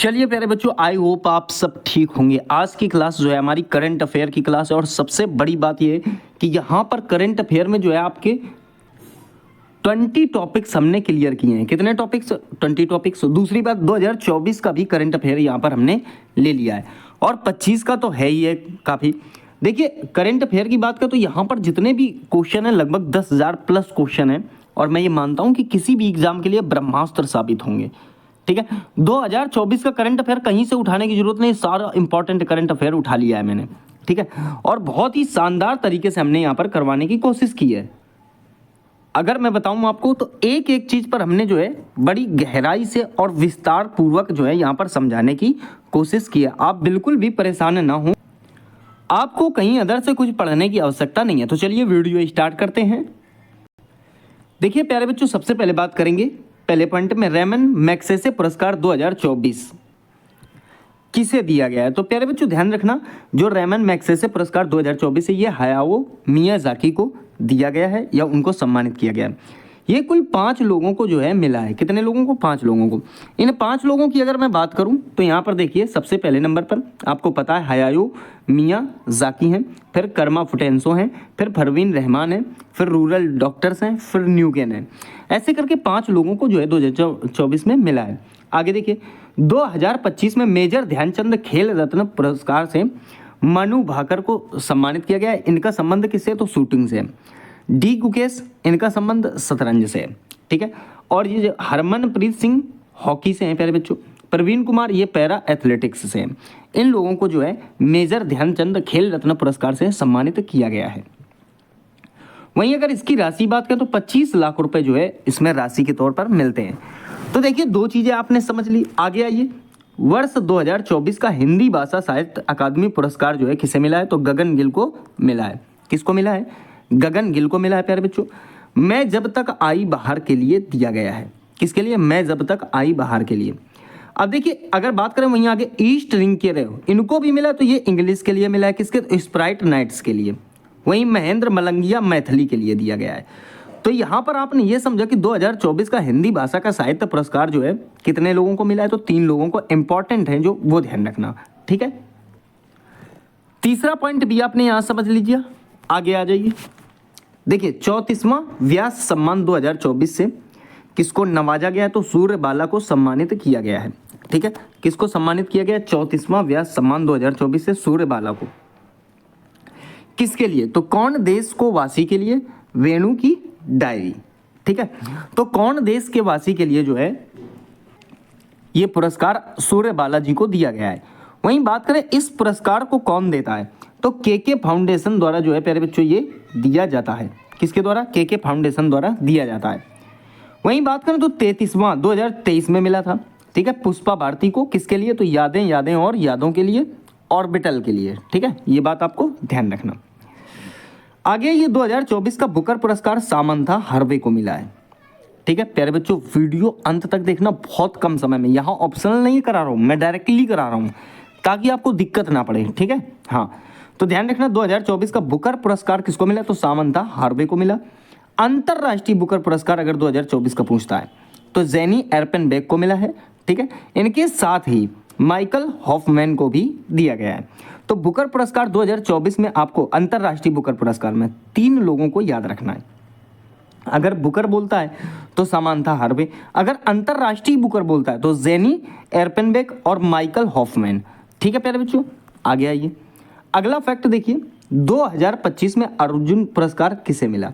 चलिए प्यारे बच्चों, आई होप आप सब ठीक होंगे। आज की क्लास जो है हमारी करंट अफेयर की क्लास है और सबसे बड़ी बात ये है कि यहाँ पर करंट अफेयर में जो है आपके 20 टॉपिक्स हमने क्लियर किए हैं। कितने टॉपिक्स? 20 टॉपिक्स। दूसरी बात, 2024 का भी करंट अफेयर यहाँ पर हमने ले लिया है और 25 का तो है ही है काफ़ी। देखिए करंट अफेयर की बात करें तो यहाँ पर जितने भी क्वेश्चन हैं लगभग 10,000 प्लस क्वेश्चन हैं और मैं ये मानता हूँ कि किसी भी एग्जाम के लिए ब्रह्मास्त्र साबित होंगे। ठीक है, 2024 का करंट अफेयर कहीं से उठाने की जरूरत नहीं, सारा इंपॉर्टेंट करंट अफेयर उठा लिया है मैंने। ठीक है, और बहुत ही शानदार तरीके से हमने यहाँ पर करवाने की कोशिश की है। अगर मैं बताऊं आपको तो एक एक चीज पर हमने जो है बड़ी गहराई से और विस्तार पूर्वक जो है यहाँ पर समझाने की कोशिश की है। आप बिल्कुल भी परेशान ना हो, आपको कहीं अदर से कुछ पढ़ने की आवश्यकता नहीं है। तो चलिए वीडियो स्टार्ट करते हैं। देखिए प्यारे बच्चों, सबसे पहले बात करेंगे पहले पॉइंट में रेमन मैग्सेसे पुरस्कार 2024 किसे दिया गया है। तो प्यारे बच्चों ध्यान रखना, जो रेमन मैग्सेसे पुरस्कार 2024 है ये हायाओ मियाजाकी को दिया गया है या उनको सम्मानित किया गया है। ये कुल 5 लोगों को जो है मिला है। कितने लोगों को? 5 लोगों को। इन 5 लोगों की अगर मैं बात करूं तो यहाँ पर देखिए सबसे पहले नंबर पर आपको पता है हायाओ मियाजाकी हैं, फिर कर्मा फुटेंसो हैं, फिर परवीन रहमान हैं, फिर रूरल डॉक्टर्स हैं, फिर न्यूगेन हैं। ऐसे करके 5 लोगों को जो है 2024 में मिला है। आगे देखिए 2025 में मेजर ध्यानचंद खेल रत्न पुरस्कार से मनु भाकर को सम्मानित किया गया है। इनका संबंध किससे? तो शूटिंग से। डी गुकेश, इनका संबंध शतरंज से। ठीक है, और ये जो हरमनप्रीत सिंह हॉकी से हैं प्यारे बच्चों। प्रवीण कुमार ये पैरा एथलेटिक्स से हैं। इन लोगों को जो है मेजर ध्यानचंद खेल रत्न पुरस्कार से सम्मानित किया गया है। वहीं अगर इसकी राशि बात करें तो 25 लाख रुपए जो है इसमें राशि के तौर पर मिलते हैं। तो देखिए 2 चीजें आपने समझ ली। आगे आइए, वर्ष 2024 का हिंदी भाषा साहित्य अकादमी पुरस्कार जो है किसे मिला है? तो गगन गिल को मिला है। किसको मिला है? गगन गिल को मिला है प्यारे बच्चों। मैं जब तक आई बहार के लिए दिया गया है। किसके लिए? मैं जब तक आई बहार के लिए। अब देखिए अगर बात करें वहीं आगे ईस्ट रिंग के रहे इनको भी मिला, तो ये इंग्लिश के लिए मिला है। किसके? तो स्प्राइट नाइट्स के लिए। वहीं महेंद्र मलंगिया मैथिली के लिए दिया गया है। तो यहाँ पर आपने ये समझा कि 2024 का हिंदी भाषा का साहित्य पुरस्कार जो है कितने लोगों को मिला है? तो 3 लोगों को। इंपॉर्टेंट है जो, वो ध्यान रखना। ठीक है, तीसरा पॉइंट भी आपने यहाँ समझ लीजिए। आगे आ जाइए, देखिए 34वां व्यास सम्मान 2024 से किसको नवाजा गया है? तो सूर्यबाला को सम्मानित किया गया है। ठीक है, किसको सम्मानित किया गया? 34वां व्यास सम्मान 2024 से सूर्यबाला को। किसके लिए? तो कौन देश को वासी के लिए? वेणु की डायरी। ठीक है, तो कौन देश के वासी के लिए जो है ये पुरस्कार सूर्यबाला जी को दिया गया है। वहीं बात करें इस पुरस्कार को कौन देता है? तो के फाउंडेशन द्वारा जो है प्यारे बच्चों ये दिया जाता है। किसके द्वारा? के फाउंडेशन द्वारा दिया जाता है। वहीं बात करें तो 33वां 2023 में मिला था। ठीक है, पुष्पा भारती को। किसके लिए? तो यादें यादें और यादों के लिए, ऑर्बिटल के लिए। ठीक है, ये बात आपको ध्यान रखना। आगे ये 2024 का बुकर पुरस्कार सामंथा हार्वे को मिला है। ठीक है प्यारे बच्चों, वीडियो अंत तक देखना, बहुत कम समय में। यहाँ ऑप्शनल नहीं करा रहा हूँ, मैं डायरेक्टली करा रहा हूँ ताकि आपको दिक्कत ना पड़े। ठीक है, हाँ, तो ध्यान रखना 2024 का बुकर पुरस्कार किसको मिला? तो सामंथा हार्वे को मिला। अंतरराष्ट्रीय बुकर पुरस्कार अगर 2024 का पूछता है तो जेनी एर्पेनबेक को मिला है। ठीक है, इनके साथ ही माइकल हॉफमैन को भी दिया गया है। तो बुकर पुरस्कार 2024 में आपको अंतरराष्ट्रीय बुकर पुरस्कार में 3 लोगों को याद रखना है। अगर बुकर बोलता है तो सामंथा हार्वे, अगर अंतरराष्ट्रीय बुकर बोलता है तो जेनी एर्पेनबेक और माइकल हॉफमैन। ठीक है प्यारे बच्चों, आगे आइए। अगला फैक्ट देखिए, 2025 में अर्जुन पुरस्कार किसे मिला?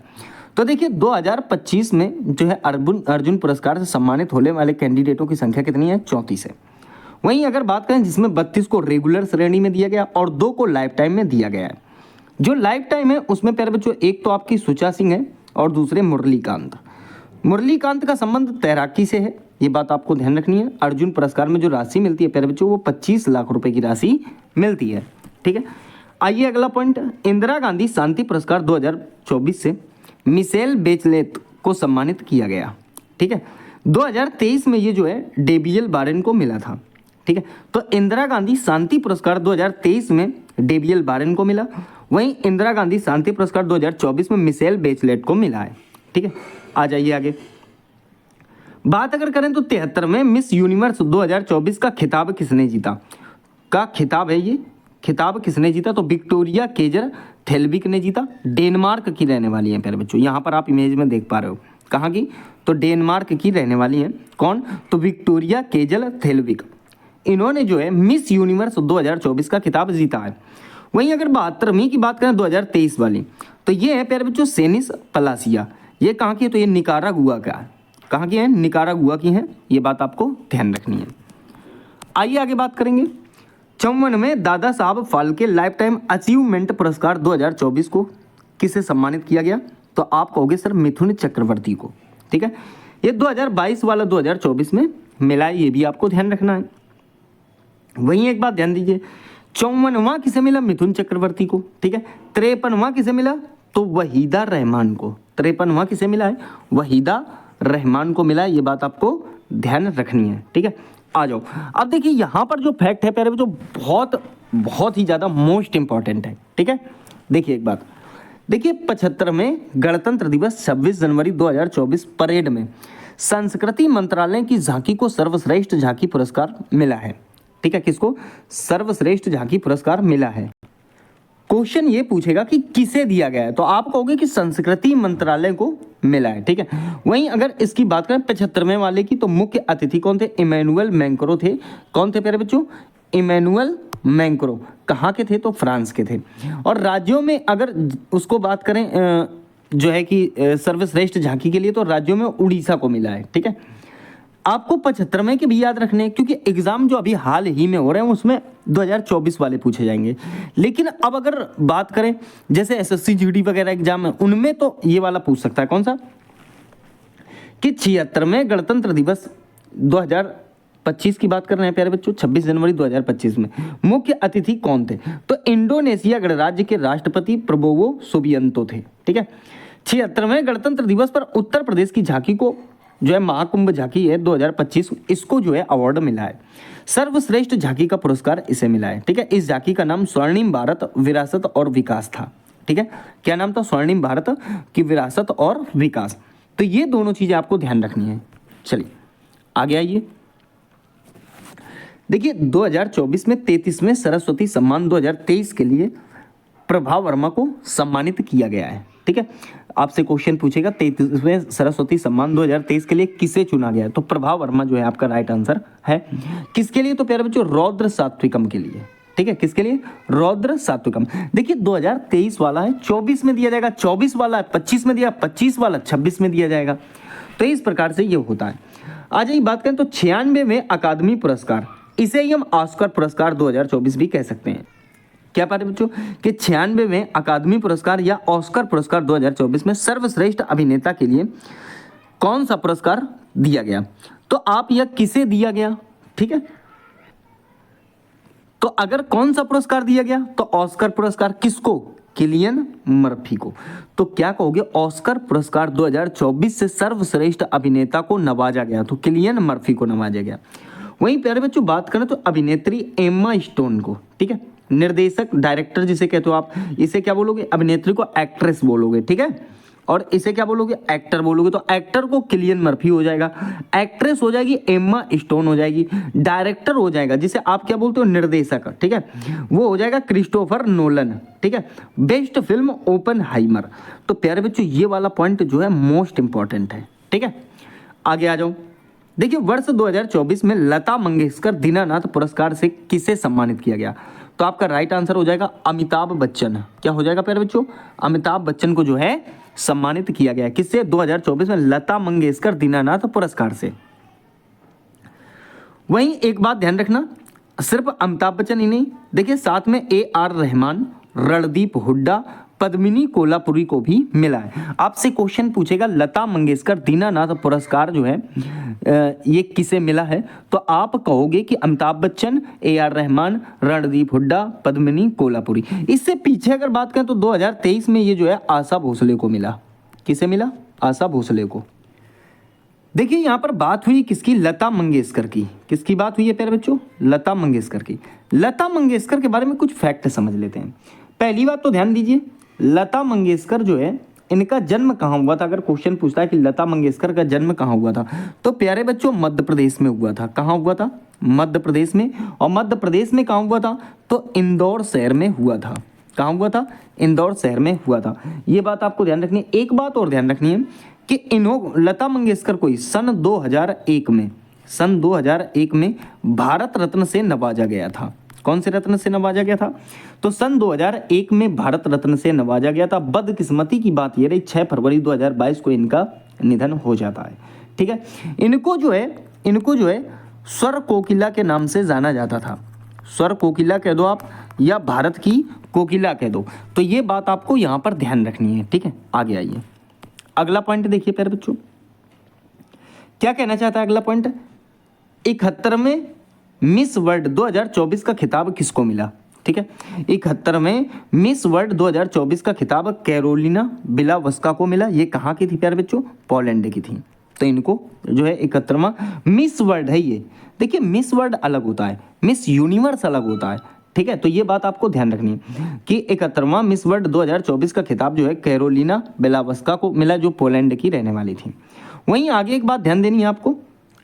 तो देखिए 2025 में जो है अर्जुन पुरस्कार से सम्मानित होने वाले कैंडिडेटों की संख्या कितनी है? 34 है। वहीं अगर बात करें जिसमें 32 को रेगुलर श्रेणी में दिया गया और 2 को लाइफ टाइम में दिया गया है। जो लाइफ टाइम है उसमें प्यारे बच्चों एक तो आपकी सुचा सिंह है और दूसरे मुरलीकांत। मुरलीकांत का संबंध तैराकी से है, ये बात आपको ध्यान रखनी है। अर्जुन पुरस्कार में जो राशि मिलती है प्यारे बच्चों वो 25 लाख रुपए की राशि मिलती है। ठीक है, आइए अगला पॉइंट, इंदिरा गांधी शांति पुरस्कार 2024 से मिशेल बेचलेट को सम्मानित किया गया। ठीक है, 2023 में ये जो है डेबियल बारेन को मिला था। ठीक है, तो इंदिरा गांधी शांति पुरस्कार 2023 में डेबियल बारेन को मिला। वहीं इंदिरा गांधी शांति पुरस्कार 2024 में मिशेल बेचलेट को मिला है। ठीक है, आ जाइए आगे। बात अगर करें तो 73 में मिस यूनिवर्स 2024 का खिताब किसने जीता, का खिताब है ये, खिताब किसने जीता, तो विक्टोरिया केजर थेल्विक ने जीता। डेनमार्क की रहने वाली हैं प्यारे बच्चों, यहाँ पर आप इमेज में देख पा रहे हो, कहाँ की, तो डेनमार्क की रहने वाली हैं। कौन, तो विक्टोरिया केजल थेल्विक, इन्होंने जो है मिस यूनिवर्स 2024 का खिताब जीता है। वहीं अगर 72वीं की बात करें 2023 वाली, तो ये है प्यारे बच्चों सेनिस पलासिया, ये कहाँ की है, तो ये निकारागुआ का है, कहाँ की है, निकारागुआ की है, ये बात आपको ध्यान रखनी है। आइए आगे बात करेंगे। 54 में Dada Saheb Phalke life time achievement पुरस्कार 2024 को किसे सम्मानित किया गया, तो आप कहोगे सर मिथुन चक्रवर्ती को, ठीक है। ये 2022 वाला 2024 में मिला है, ये भी आपको ध्यान रखना है। वहीं एक बात ध्यान दीजिए, 54वां किसे मिला, मिथुन चक्रवर्ती को, ठीक है। 53वां किसे मिला, तो वहीदा रहमान को, 53वां किसे मिला है, वहीदा रहमान को मिला है, ये बात आपको ध्यान रखनी है, ठीक है। आ जाओ, अब देखिए यहाँ पर जो फैक्ट है प्यारे बच्चों बहुत बहुत ही ज़्यादा मोस्ट इंपॉर्टेंट है, ठीक है। देखिए एक बात, देखिए 75 में गणतंत्र दिवस 26 जनवरी 2024 परेड में संस्कृति मंत्रालय की झांकी को सर्वश्रेष्ठ झांकी पुरस्कार मिला है, ठीक है। किसको, सर्वश्रेष्ठ झांकी पुरस्कार मिला है। क्वेश्चन ये पूछेगा कि किसे दिया गया है, तो आप कहोगे कि संस्कृति मंत्रालय को मिला है, ठीक है। वहीं अगर इसकी बात करें 75वें वाले की, तो मुख्य अतिथि कौन थे, इमैनुअल मैक्रों थे। कौन थे प्यारे बच्चों, इमैनुअल मैक्रों, कहाँ के थे, तो फ्रांस के थे। और राज्यों में अगर उसको बात करें जो है कि सर्वश्रेष्ठ झांकी के लिए, तो राज्यों में उड़ीसा को मिला है, ठीक है। आपको 75 में के भी याद रखने हैं, क्योंकि एग्जाम जो अभी हाल ही में हो रहे हैं उसमें 2024 वाले पूछे जाएंगे। लेकिन अब अगर बात करें जैसे एसएससी जीडी वगैरह एग्जाम है, उनमें तो ये वाला पूछ सकता है, कौन सा, कि 76 में गणतंत्र दिवस 2025 की बात कर रहे हैं प्यारे बच्चों, 26 जनवरी 2025 में मुख्य अतिथि कौन थे, तो इंडोनेशिया गणराज्य के राष्ट्रपति प्रबोवो सुबियांतो थे, ठीक है। 76 में गणतंत्र दिवस पर उत्तर प्रदेश की झांकी को जो है महाकुंभ झांकी है 2025, इसको जो है अवार्ड मिला है। सर्वश्रेष्ठ झांकी का पुरस्कार इसे मिला है, ठीक है। इस झांकी का नाम स्वर्णिम भारत विरासत और विकास था, ठीक है। क्या नाम था, स्वर्णिम भारत की विरासत और विकास। तो ये दोनों चीजें आपको ध्यान रखनी है। चलिए आगे आइए। देखिए 2024 में 33वें सरस्वती सम्मान 2023 के लिए प्रभा वर्मा को सम्मानित किया गया है, ठीक है। आपसे क्वेश्चन पूछेगा 33वें सरस्वती सम्मान 2023 के लिए किसे चुना गया है, तो प्रभा वर्मा जो है आपका राइट आंसर है। किसके लिए, तो प्यारे बच्चों रौद्र सात्विकम के लिए, ठीक है। किसके लिए, रौद्र सात्विकम। देखिए 2023 वाला है 24 में दिया जाएगा, 24 वाला है 25 में दिया, 25 वाला 26 में दिया जाएगा। तो इस प्रकार से ये होता है। आज ये बात करें तो 96वें अकादमी पुरस्कार, इसे ही हम ऑस्कर पुरस्कार 2024 भी कह सकते हैं। क्या पाते बच्चों कि 96वें अकादमी पुरस्कार या ऑस्कर पुरस्कार 2024 में सर्वश्रेष्ठ अभिनेता के लिए कौन सा पुरस्कार दिया गया, तो आप यह किसे दिया गया, ठीक है। तो अगर कौन सा पुरस्कार दिया गया, तो ऑस्कर पुरस्कार किसको, किलियन मर्फी को। तो क्या कहोगे, ऑस्कर पुरस्कार 2024 से सर्वश्रेष्ठ अभिनेता को नवाजा गया, तो किलियन मर्फी को नवाजा गया। वहीं प्यारे बच्चों बात करें तो अभिनेत्री एम्मा स्टोन को, ठीक है। निर्देशक डायरेक्टर जिसे कहते हो आप, इसे क्या बोलोगे, अभिनेत्री को एक्ट्रेस बोलोगे, ठीक है। और इसे क्या बोलोगे, एक्टर बोलोगे। तो एक्टर को किलियन मर्फी हो जाएगा, एक्ट्रेस हो जाएगी एम्मा स्टोन हो जाएगी, डायरेक्टर हो जाएगा जिसे आप क्या बोलते हो, निर्देशक, ठीक है, वो हो जाएगा क्रिस्टोफर नोलन, ठीक है। Best film Oppenheimer. तो प्यारे बच्चों ये वाला पॉइंट जो है मोस्ट इंपॉर्टेंट है, ठीक है। आगे आ जाओ। देखिए वर्ष 2024 में लता मंगेशकर दीनानाथ पुरस्कार से किसे सम्मानित किया गया, तो आपका राइट आंसर हो जाएगा अमिताभ बच्चन। क्या हो जाएगा प्यारे बच्चों, अमिताभ बच्चन को जो है सम्मानित किया गया, किससे, 2024 में लता मंगेशकर दीनानाथ पुरस्कार से। वहीं एक बात ध्यान रखना, सिर्फ अमिताभ बच्चन ही नहीं, देखिए साथ में AR रहमान, रणदीप हुड्डा, पद्मिनी कोल्हापुरी को भी मिला है। आपसे क्वेश्चन पूछेगा लता मंगेशकर दीनानाथ पुरस्कार जो है ये किसे मिला है, तो आप कहोगे कि अमिताभ बच्चन, AR रहमान, रणदीप हुड्डा, पद्मिनी कोल्हापुरी। इससे पीछे अगर बात करें तो 2023 में ये जो है आशा भोसले को मिला। किसे मिला, आशा भोसले को। देखिए यहाँ पर बात हुई किसकी, लता मंगेशकर की। किसकी बात हुई है प्यारे बच्चों, लता मंगेशकर की। लता मंगेशकर के बारे में कुछ फैक्ट समझ लेते हैं। पहली बात तो ध्यान दीजिए, लता मंगेशकर जो है इनका जन्म कहाँ हुआ था? अगर क्वेश्चन पूछता है कि लता मंगेशकर का जन्म कहाँ हुआ था, तो प्यारे बच्चों मध्य प्रदेश में हुआ था। कहाँ हुआ था? मध्य प्रदेश में। और मध्य प्रदेश में कहाँ हुआ था? तो इंदौर शहर में हुआ था। कहाँ हुआ था? इंदौर शहर में हुआ था। ये बात आपको ध्यान रखनी है। एक बात और ध्यान रखनी है कि लता मंगेशकर को सन 2001 में भारत रत्न से नवाजा गया था। कौन से रत्न से नवाजा गया था? तो सन 2001 में भारत रत्न से नवाजा गया था। बदकिस्मती की बात ये रही 6 फरवरी 2022 को इनका निधन हो जाता है। ठीक है, इनको जो है स्वर कोकिला के नाम से जाना जाता था। स्वर कोकिला कह दो आप या भारत की कोकिला कह दो, तो ये बात आपको यहाँ पर ध्यान रखनी है। ठीक है, आगे आइए। अगला पॉइंट देखिए प्यारे बच्चों, क्या कहना चाहता है अगला पॉइंट? 71 में मिस वर्ल्ड 2024 का खिताब किसको मिला? ठीक है, 71 में मिस वर्ल्ड 2024 का खिताब कैरोलिना बिलावस्का को मिला। ये कहाँ की थी प्यारे बच्चों? पोलैंड की थी। तो इनको जो है 71वां मिस वर्ल्ड है। ये देखिए, मिस वर्ल्ड अलग होता है, मिस यूनिवर्स अलग होता है। ठीक है, तो ये बात आपको ध्यान रखनी है कि 71वां मिस वर्ल्ड 2024 का खिताब जो है कैरोलिना बिलावस्का को मिला, जो पोलैंड की रहने वाली थी। वहीं आगे एक बात ध्यान देनी है आपको,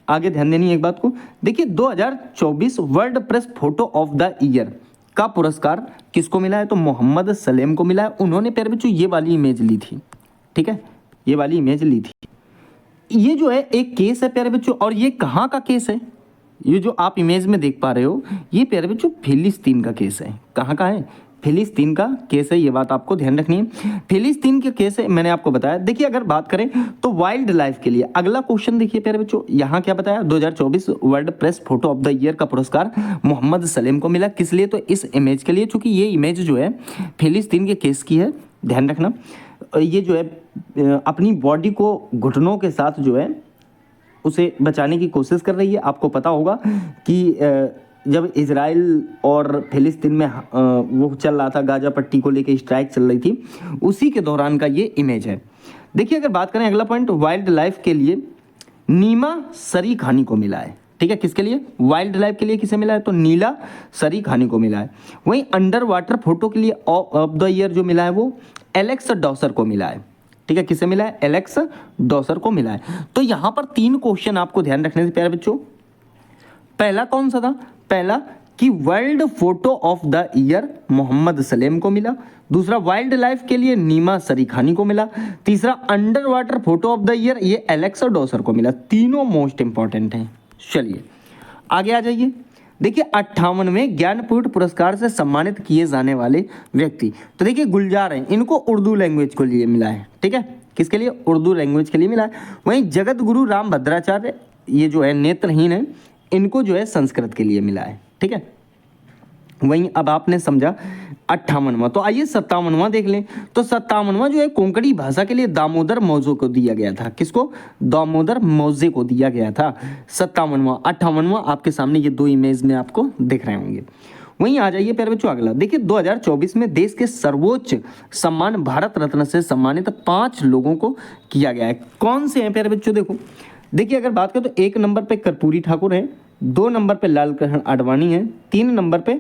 आगे ध्यान देनी है एक बात को। देखिए 2024 world press photo of the year का पुरस्कार किसको मिला है? तो मोहम्मद सलेम को मिला है। उन्होंने प्यारे बच्चों ये वाली इमेज ली थी। ठीक है, ये वाली इमेज ली थी। ये जो है एक केस है प्यारे बच्चों, और ये कहाँ का केस है? ये जो आप इमेज में देख पा रहे हो, ये प्यारे बच्चों फिलिस्तीन का केस है। कहाँ का है? फिलिस्तीन का केस है। ये बात आपको ध्यान रखनी है, फिलिस्तीन के केस है, मैंने आपको बताया। देखिए अगर बात करें तो वाइल्ड लाइफ के लिए अगला क्वेश्चन देखिए प्यारे बच्चों, यहाँ क्या बताया? 2024 world press photo of the year का पुरस्कार मोहम्मद सलेम को मिला। किस लिए? तो इस इमेज के लिए, चूंकि ये इमेज जो है फिलिस्तीन के केस की है। ध्यान रखना, ये जो है अपनी बॉडी को घुटनों के साथ जो है उसे बचाने की कोशिश कर रही है। आपको पता होगा कि जब इजराइल और फिलिस्तीन में वो चल रहा था, गाजा पट्टी को लेकर स्ट्राइक चल रही थी, उसी के दौरान का ये इमेज है। देखिए अगर बात करें अगला पॉइंट, वाइल्ड लाइफ के लिए नीमा सरी खानी को मिला है। ठीक है, किसके लिए? वाइल्ड लाइफ के लिए किसे मिला है? तो नीला सरी खानी को मिला है। वहीं अंडर वाटर फोटो के लिए ऑफ द ईयर जो मिला है वो एलेक्स डॉसर को मिला है। ठीक है, किसे मिला है? एलेक्स डॉसर को मिला है। तो यहां पर 3 क्वेश्चन आपको ध्यान रखने से प्यारे बच्चों। पहला कौन सा था? पहला कि world photo of the year Mohammed Salem को मिला। दूसरा वाइल्ड लाइफ के लिए नीमा सरीखानी को मिला। तीसरा under water photo of the year ये एलेक्स डॉसर को मिला। तीनों मोस्ट इंपॉर्टेंट हैं। चलिए आगे आ जाइए। देखिए 58वें ज्ञानपीठ पुरस्कार से सम्मानित किए जाने वाले व्यक्ति, तो देखिए गुलजार हैं, इनको उर्दू लैंग्वेज को लिए मिला है। ठीक है, किसके लिए? उर्दू लैंग्वेज के लिए मिला है। वहीं जगत गुरु राम भद्राचार्य, ये जो है नेत्रहीन है, इनको जो है संस्कृत के लिए मिला है। ठीक है, वहीं अब आपने समझा 58वां, तो आइए 57वां देख लें। तो 57वां जो है कोंकणी भाषा के लिए दामोदर मौजे को दिया गया था। किसको? दामोदर मौजे को दिया गया था। 57वां 58वां आपके सामने ये 2 इमेज में आपको दिख रहे होंगे। वहीं आ जाइए प्यारे बच्चों अगला। देखिए 2024 में देश के सर्वोच्च सम्मान भारत रत्न से सम्मानित 5 लोगों को किया गया है। कौन से हैं प्यारे बच्चों? देखिए अगर बात करें तो 1 नंबर पे कर्पूरी ठाकुर है, 2 नंबर पे लाल कृष्ण आडवाणी है, 3 नंबर पे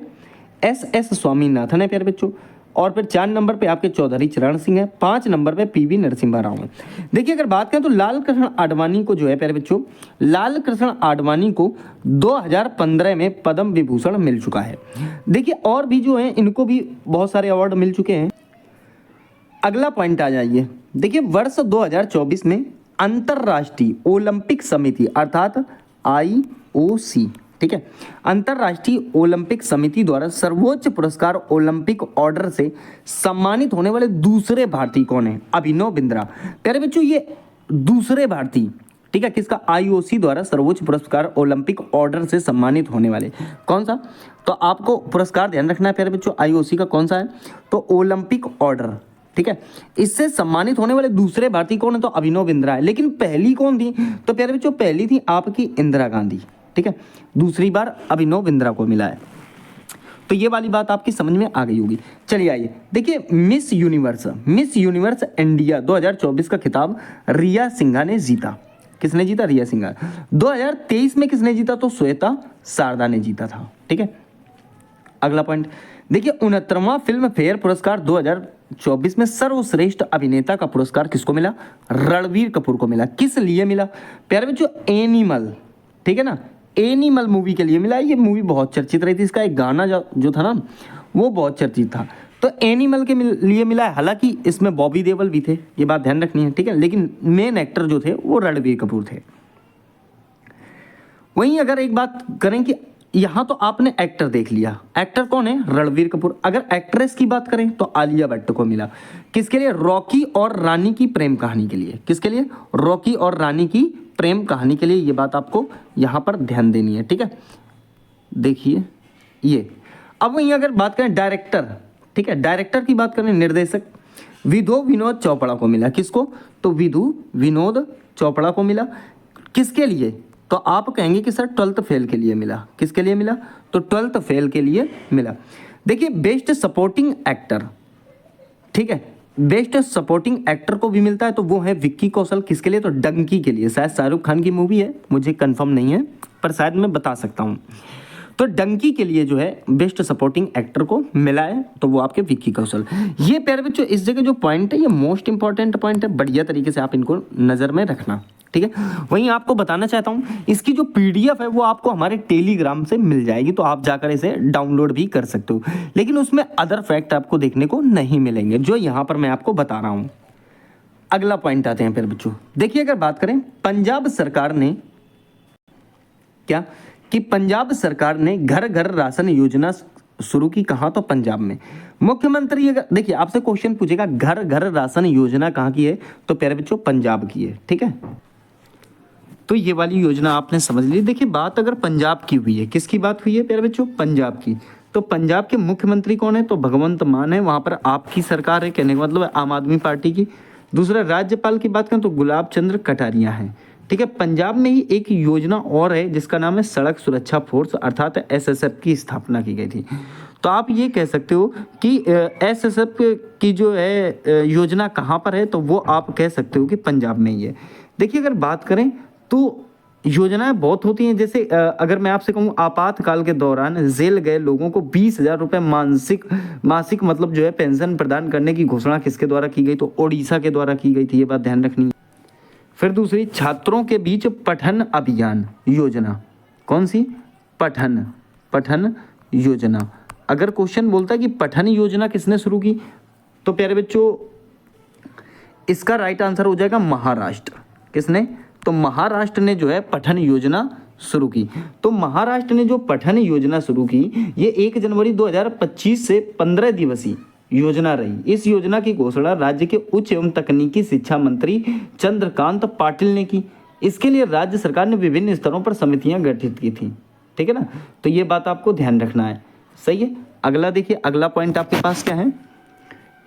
एस स्वामीनाथन है प्यारे बच्चों, और फिर 4 नंबर पे आपके चौधरी चरण सिंह है, 5 नंबर पे पीवी नरसिम्हा राव है। देखिए अगर बात करें तो लाल कृष्ण आडवाणी को जो है प्यारे बच्चों, लाल कृष्ण आडवाणी को 2015 में पद्म विभूषण मिल चुका है। देखिए और भी जो है इनको भी बहुत सारे अवार्ड मिल चुके हैं। अगला पॉइंट आ जाइए। देखिए वर्ष 2024 में अंतर्राष्ट्रीय ओलंपिक समिति अर्थात IOC, ठीक है, अंतर्राष्ट्रीय ओलंपिक समिति द्वारा सर्वोच्च पुरस्कार ओलंपिक ऑर्डर से सम्मानित होने वाले दूसरे भारतीय कौन है? अभिनव बिंद्रा। प्यारे बच्चों ये दूसरे भारतीय, ठीक है, किसका? IOC द्वारा सर्वोच्च पुरस्कार ओलंपिक ऑर्डर से सम्मानित होने वाले कौन सा? तो आपको पुरस्कार ध्यान रखना है प्यारे बच्चों, IOC का कौन सा है? तो ओलंपिक ऑर्डर, ठीक है, इससे सम्मानित होने वाले दूसरे भारतीय कौन है? तो अभिनव बिंद्रा है। लेकिन पहली कौन थी? तो प्यारे बच्चों पहली थी आपकी इंदिरा गांधी, ठीक है, दूसरी बार अभिनव बिंद्रा को मिला है। तो ये वाली बात आपकी समझ में आ गई होगी। चलिए आइए देखिए मिस यूनिवर्स इंडिया 2024 का खिताब रिया सिंघा ने जीता। किसने जीता? रिया सिंघा। 2023 में किसने जीता? तो श्वेता शारदा ने जीता था। ठीक है, अगला पॉइंट देखिए 69वां फिल्म फेयर पुरस्कार 2024 में सर्वश्रेष्ठ अभिनेता का पुरस्कार किसको मिला? रणबीर कपूर को मिला। किस लिए मिला? प्यारे बच्चों एनिमल, ठीक है ना, एनिमल मूवी के लिए मिला। ये मूवी बहुत चर्चित रही थी, इसका एक गाना जो था ना वो बहुत चर्चित था, तो एनिमल के लिए मिला है। हालांकि इसमें बॉबी देओल भी थे, ये बात ध्यान रखनी है, ठीक है, लेकिन मेन एक्टर जो थे वो रणबीर कपूर थे। वहीं अगर एक बात करें कि यहाँ तो आपने एक्टर देख लिया, एक्टर कौन है? रणबीर कपूर। अगर एक्ट्रेस की बात करें तो आलिया भट्ट को मिला। किसके लिए? रॉकी और रानी की प्रेम कहानी के लिए। किसके लिए? रॉकी और रानी की प्रेम कहानी के लिए। ये बात आपको यहाँ पर ध्यान देनी है, ठीक है। देखिए ये, अब वहीं अगर बात करें डायरेक्टर, ठीक है, डायरेक्टर की बात करें, निर्देशक विधु विनोद चोपड़ा को मिला। किसको? तो विधु विनोद चोपड़ा को मिला। किसके लिए? तो आप कहेंगे कि सर 12th फेल के लिए मिला। किसके लिए मिला? तो 12th फेल के लिए मिला। देखिए बेस्ट सपोर्टिंग एक्टर, ठीक है, बेस्ट सपोर्टिंग एक्टर को भी मिलता है, तो वो है विक्की कौशल। किसके लिए? तो डंकी के लिए। शायद शाहरुख खान की मूवी है, मुझे कंफर्म नहीं है, पर शायद मैं बता सकता हूँ। तो डंकी के लिए जो है बेस्ट सपोर्टिंग एक्टर को मिला है, तो वो आपके विक्की कौशल। ये प्यारे बच्चों इस जगह जो पॉइंट है ये मोस्ट इंपॉर्टेंट पॉइंट है, बढ़िया तरीके से आप इनको नज़र में रखना, ठीक है। वहीं आपको बताना चाहता हूँ इसकी जो पीडीएफ है वो आपको हमारे टेलीग्राम से मिल जाएगी, तो आप जाकर इसे डाउनलोड भी कर सकते हो, लेकिन उसमें अदर फैक्ट आपको देखने को नहीं मिलेंगे जो यहाँ पर मैं आपको बता रहा हूँ। अगला पॉइंट आते हैं फिर बच्चों। देखिए अगर बात करें पंजाब सरकार ने क्या कि पंजाब सरकार ने घर घर राशन योजना शुरू की। कहाँ? तो पंजाब में। मुख्यमंत्री अगर देखिए आपसे क्वेश्चन पूछेगा घर घर राशन योजना कहाँ की है, तो प्यारे बच्चों पंजाब की है, ठीक है। तो ये वाली योजना आपने समझ ली। देखिए बात अगर पंजाब की हुई है, किसकी बात हुई है प्यारे बच्चों? पंजाब की। तो पंजाब के मुख्यमंत्री कौन है? तो भगवंत मान है। वहाँ पर आपकी सरकार है, कहने का मतलब है आम आदमी पार्टी की। दूसरा राज्यपाल की बात करें तो गुलाब चंद्र कटारिया हैं, ठीक है। पंजाब में ही एक योजना और है जिसका नाम है सड़क सुरक्षा फोर्स अर्थात एसएसएफ की स्थापना की गई थी। तो आप ये कह सकते हो कि एसएसएफ की जो है योजना कहाँ पर है, तो वो आप कह सकते हो कि पंजाब में ही है। देखिए अगर बात करें तो योजनाएं बहुत होती हैं, जैसे अगर मैं आपसे कहूँ आपातकाल के दौरान जेल गए लोगों को 20,000 रुपये मासिक मतलब जो है पेंशन प्रदान करने की घोषणा किसके द्वारा की गई? तो ओडिशा के द्वारा की गई थी, ये बात ध्यान रखनी है। फिर दूसरी छात्रों के बीच पठन अभियान योजना, कौन सी? पठन योजना। अगर क्वेश्चन बोलता है कि पठन योजना किसने शुरू की, तो प्यारे बच्चों इसका राइट आंसर हो जाएगा महाराष्ट्र। किसने? तो महाराष्ट्र ने जो है पठन योजना शुरू की। तो महाराष्ट्र ने जो पठन योजना शुरू की ये 1 जनवरी 2025 से 15 दिवसीय योजना रही। इस योजना की घोषणा राज्य के उच्च एवं तकनीकी शिक्षा मंत्री चंद्रकांत पाटिल ने की। इसके लिए राज्य सरकार ने विभिन्न स्तरों पर समितियां गठित की थी, ठीक है ना। तो ये बात आपको ध्यान रखना है, सही है। अगला देखिए, अगला पॉइंट आपके पास क्या है?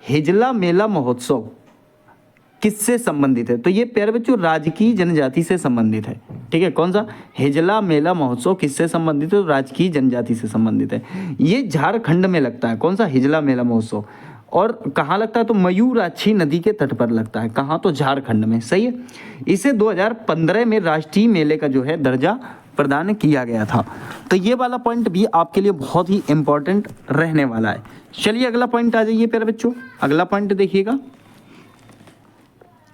हिजला मेला महोत्सव किससे संबंधित है? तो ये प्यारे बच्चों राजकीय जनजाति से संबंधित है, ठीक है। कौन सा? हिजला मेला महोत्सव किससे संबंधित है? तो राजकीय जनजाति से संबंधित है। ये झारखंड में लगता है। कौन सा? हिजला मेला महोत्सव। और कहाँ लगता है? तो मयूराक्षी नदी के तट पर लगता है। कहाँ? तो झारखंड में, सही है। इसे 2015 में राष्ट्रीय मेले का जो है दर्जा प्रदान किया गया था। तो ये वाला पॉइंट भी आपके लिए बहुत ही इंपॉर्टेंट रहने वाला है। चलिए अगला पॉइंट आ जाइए प्यारे बच्चों। अगला पॉइंट देखिएगा,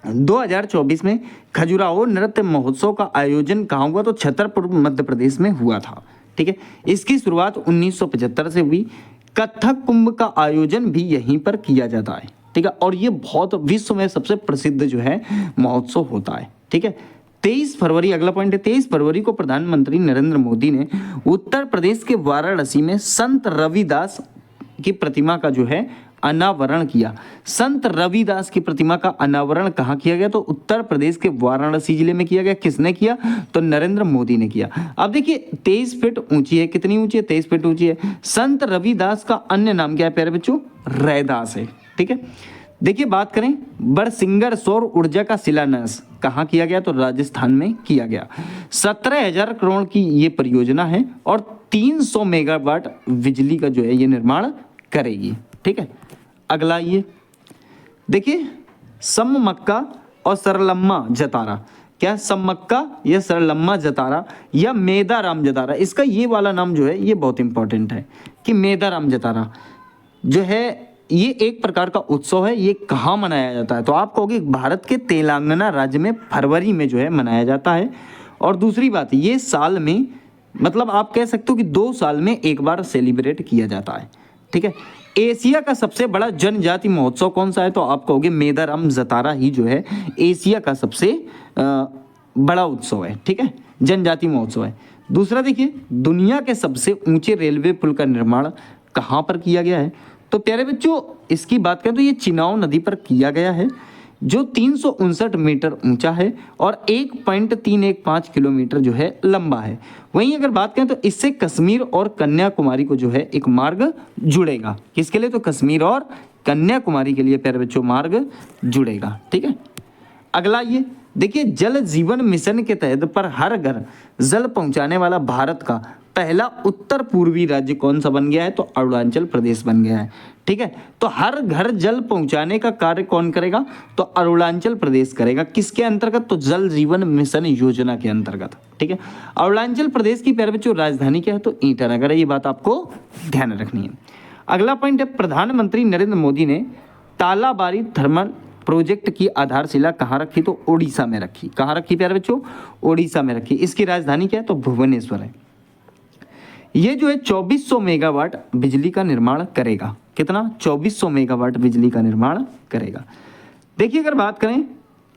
2024 में खजुराहो नृत्य महोत्सव का आयोजन कहाँ हुआ? तो छतरपुर मध्य प्रदेश में हुआ था, ठीक है। इसकी शुरुआत 1975 से हुई। कथक कुंभ का आयोजन भी यहीं पर किया जाता है, ठीक है। और ये बहुत विश्व में सबसे प्रसिद्ध जो है महोत्सव होता है, ठीक है। 23 फरवरी, अगला पॉइंट है, 23 फरवरी को प्रधानमंत्री नरेंद्र मोदी ने उत्तर प्रदेश के वाराणसी में संत रविदास की प्रतिमा का जो है अनावरण किया। संत रविदास की प्रतिमा का अनावरण कहाँ किया गया? तो उत्तर प्रदेश के वाराणसी जिले में किया गया। किसने किया? तो नरेंद्र मोदी ने किया। अब देखिए 23 फीट ऊंची है। कितनी ऊंची है? 23 फीट ऊंची है। संत रविदास का अन्य नाम क्या है प्यारे बच्चों? रैदास है, ठीक है। देखिए बात करें बरसिंगर सौर ऊर्जा का शिलान्यास कहाँ किया गया? तो राजस्थान में किया गया। 17,000 करोड़ की ये परियोजना है और 300 मेगावाट बिजली का जो है ये निर्माण करेगी, ठीक है। अगला ये देखिए सममक्का और सरलम्मा जतारा। क्या? सममक्का या सरलम्मा जतारा या मेदाराम जतारा। इसका ये वाला नाम जो है ये बहुत इंपॉर्टेंट है कि मेदाराम जतारा। जो है ये एक प्रकार का उत्सव है। ये कहाँ मनाया जाता है? तो आप कहोगे भारत के तेलंगाना राज्य में फरवरी में जो है मनाया जाता है। और दूसरी बात, ये साल में मतलब आप कह सकते हो कि 2 साल में एक बार सेलिब्रेट किया जाता है। ठीक है। एशिया का सबसे बड़ा जनजाति महोत्सव कौन सा है? तो आप कहोगे मेदारम जतारा ही जो है एशिया का सबसे बड़ा उत्सव है। ठीक है, जनजाति महोत्सव है। दूसरा देखिए, दुनिया के सबसे ऊंचे रेलवे पुल का निर्माण कहाँ पर किया गया है? तो प्यारे बच्चों, इसकी बात करें तो ये चिनाव नदी पर किया गया है, जो 359 मीटर ऊंचा है और 1.315 किलोमीटर जो है लंबा है। वहीं अगर बात करें तो इससे कश्मीर और कन्याकुमारी को जो है एक मार्ग जुड़ेगा। किसके लिए? तो कश्मीर और कन्याकुमारी के लिए प्यारे बच्चों मार्ग जुड़ेगा। ठीक है। अगला ये देखिए, जल जीवन मिशन के तहत पर हर घर जल पहुंचाने वाला भारत का पहला उत्तर पूर्वी राज्य कौन सा बन गया है? तो अरुणाचल प्रदेश बन गया है। ठीक है। तो हर घर जल पहुंचाने का कार्य कौन करेगा? तो अरुणाचल प्रदेश करेगा। किसके अंतर्गत? तो जल जीवन मिशन योजना के अंतर्गत। ठीक है। अरुणाचल प्रदेश की प्यारे बच्चों राजधानी क्या है? तो ईटानगर है। ये बात आपको ध्यान रखनी है। अगला पॉइंट है, प्रधानमंत्री नरेंद्र मोदी ने तालाबारी थर्मल प्रोजेक्ट की आधारशिला कहाँ रखी? तो ओडिशा में रखी। कहाँ रखी प्यारे बच्चों? ओडिशा में रखी। इसकी राजधानी क्या है? तो भुवनेश्वर है। ये जो है 2400 मेगावाट बिजली का निर्माण करेगा। कितना? 2400 मेगावाट बिजली का निर्माण करेगा। देखिए, अगर बात करें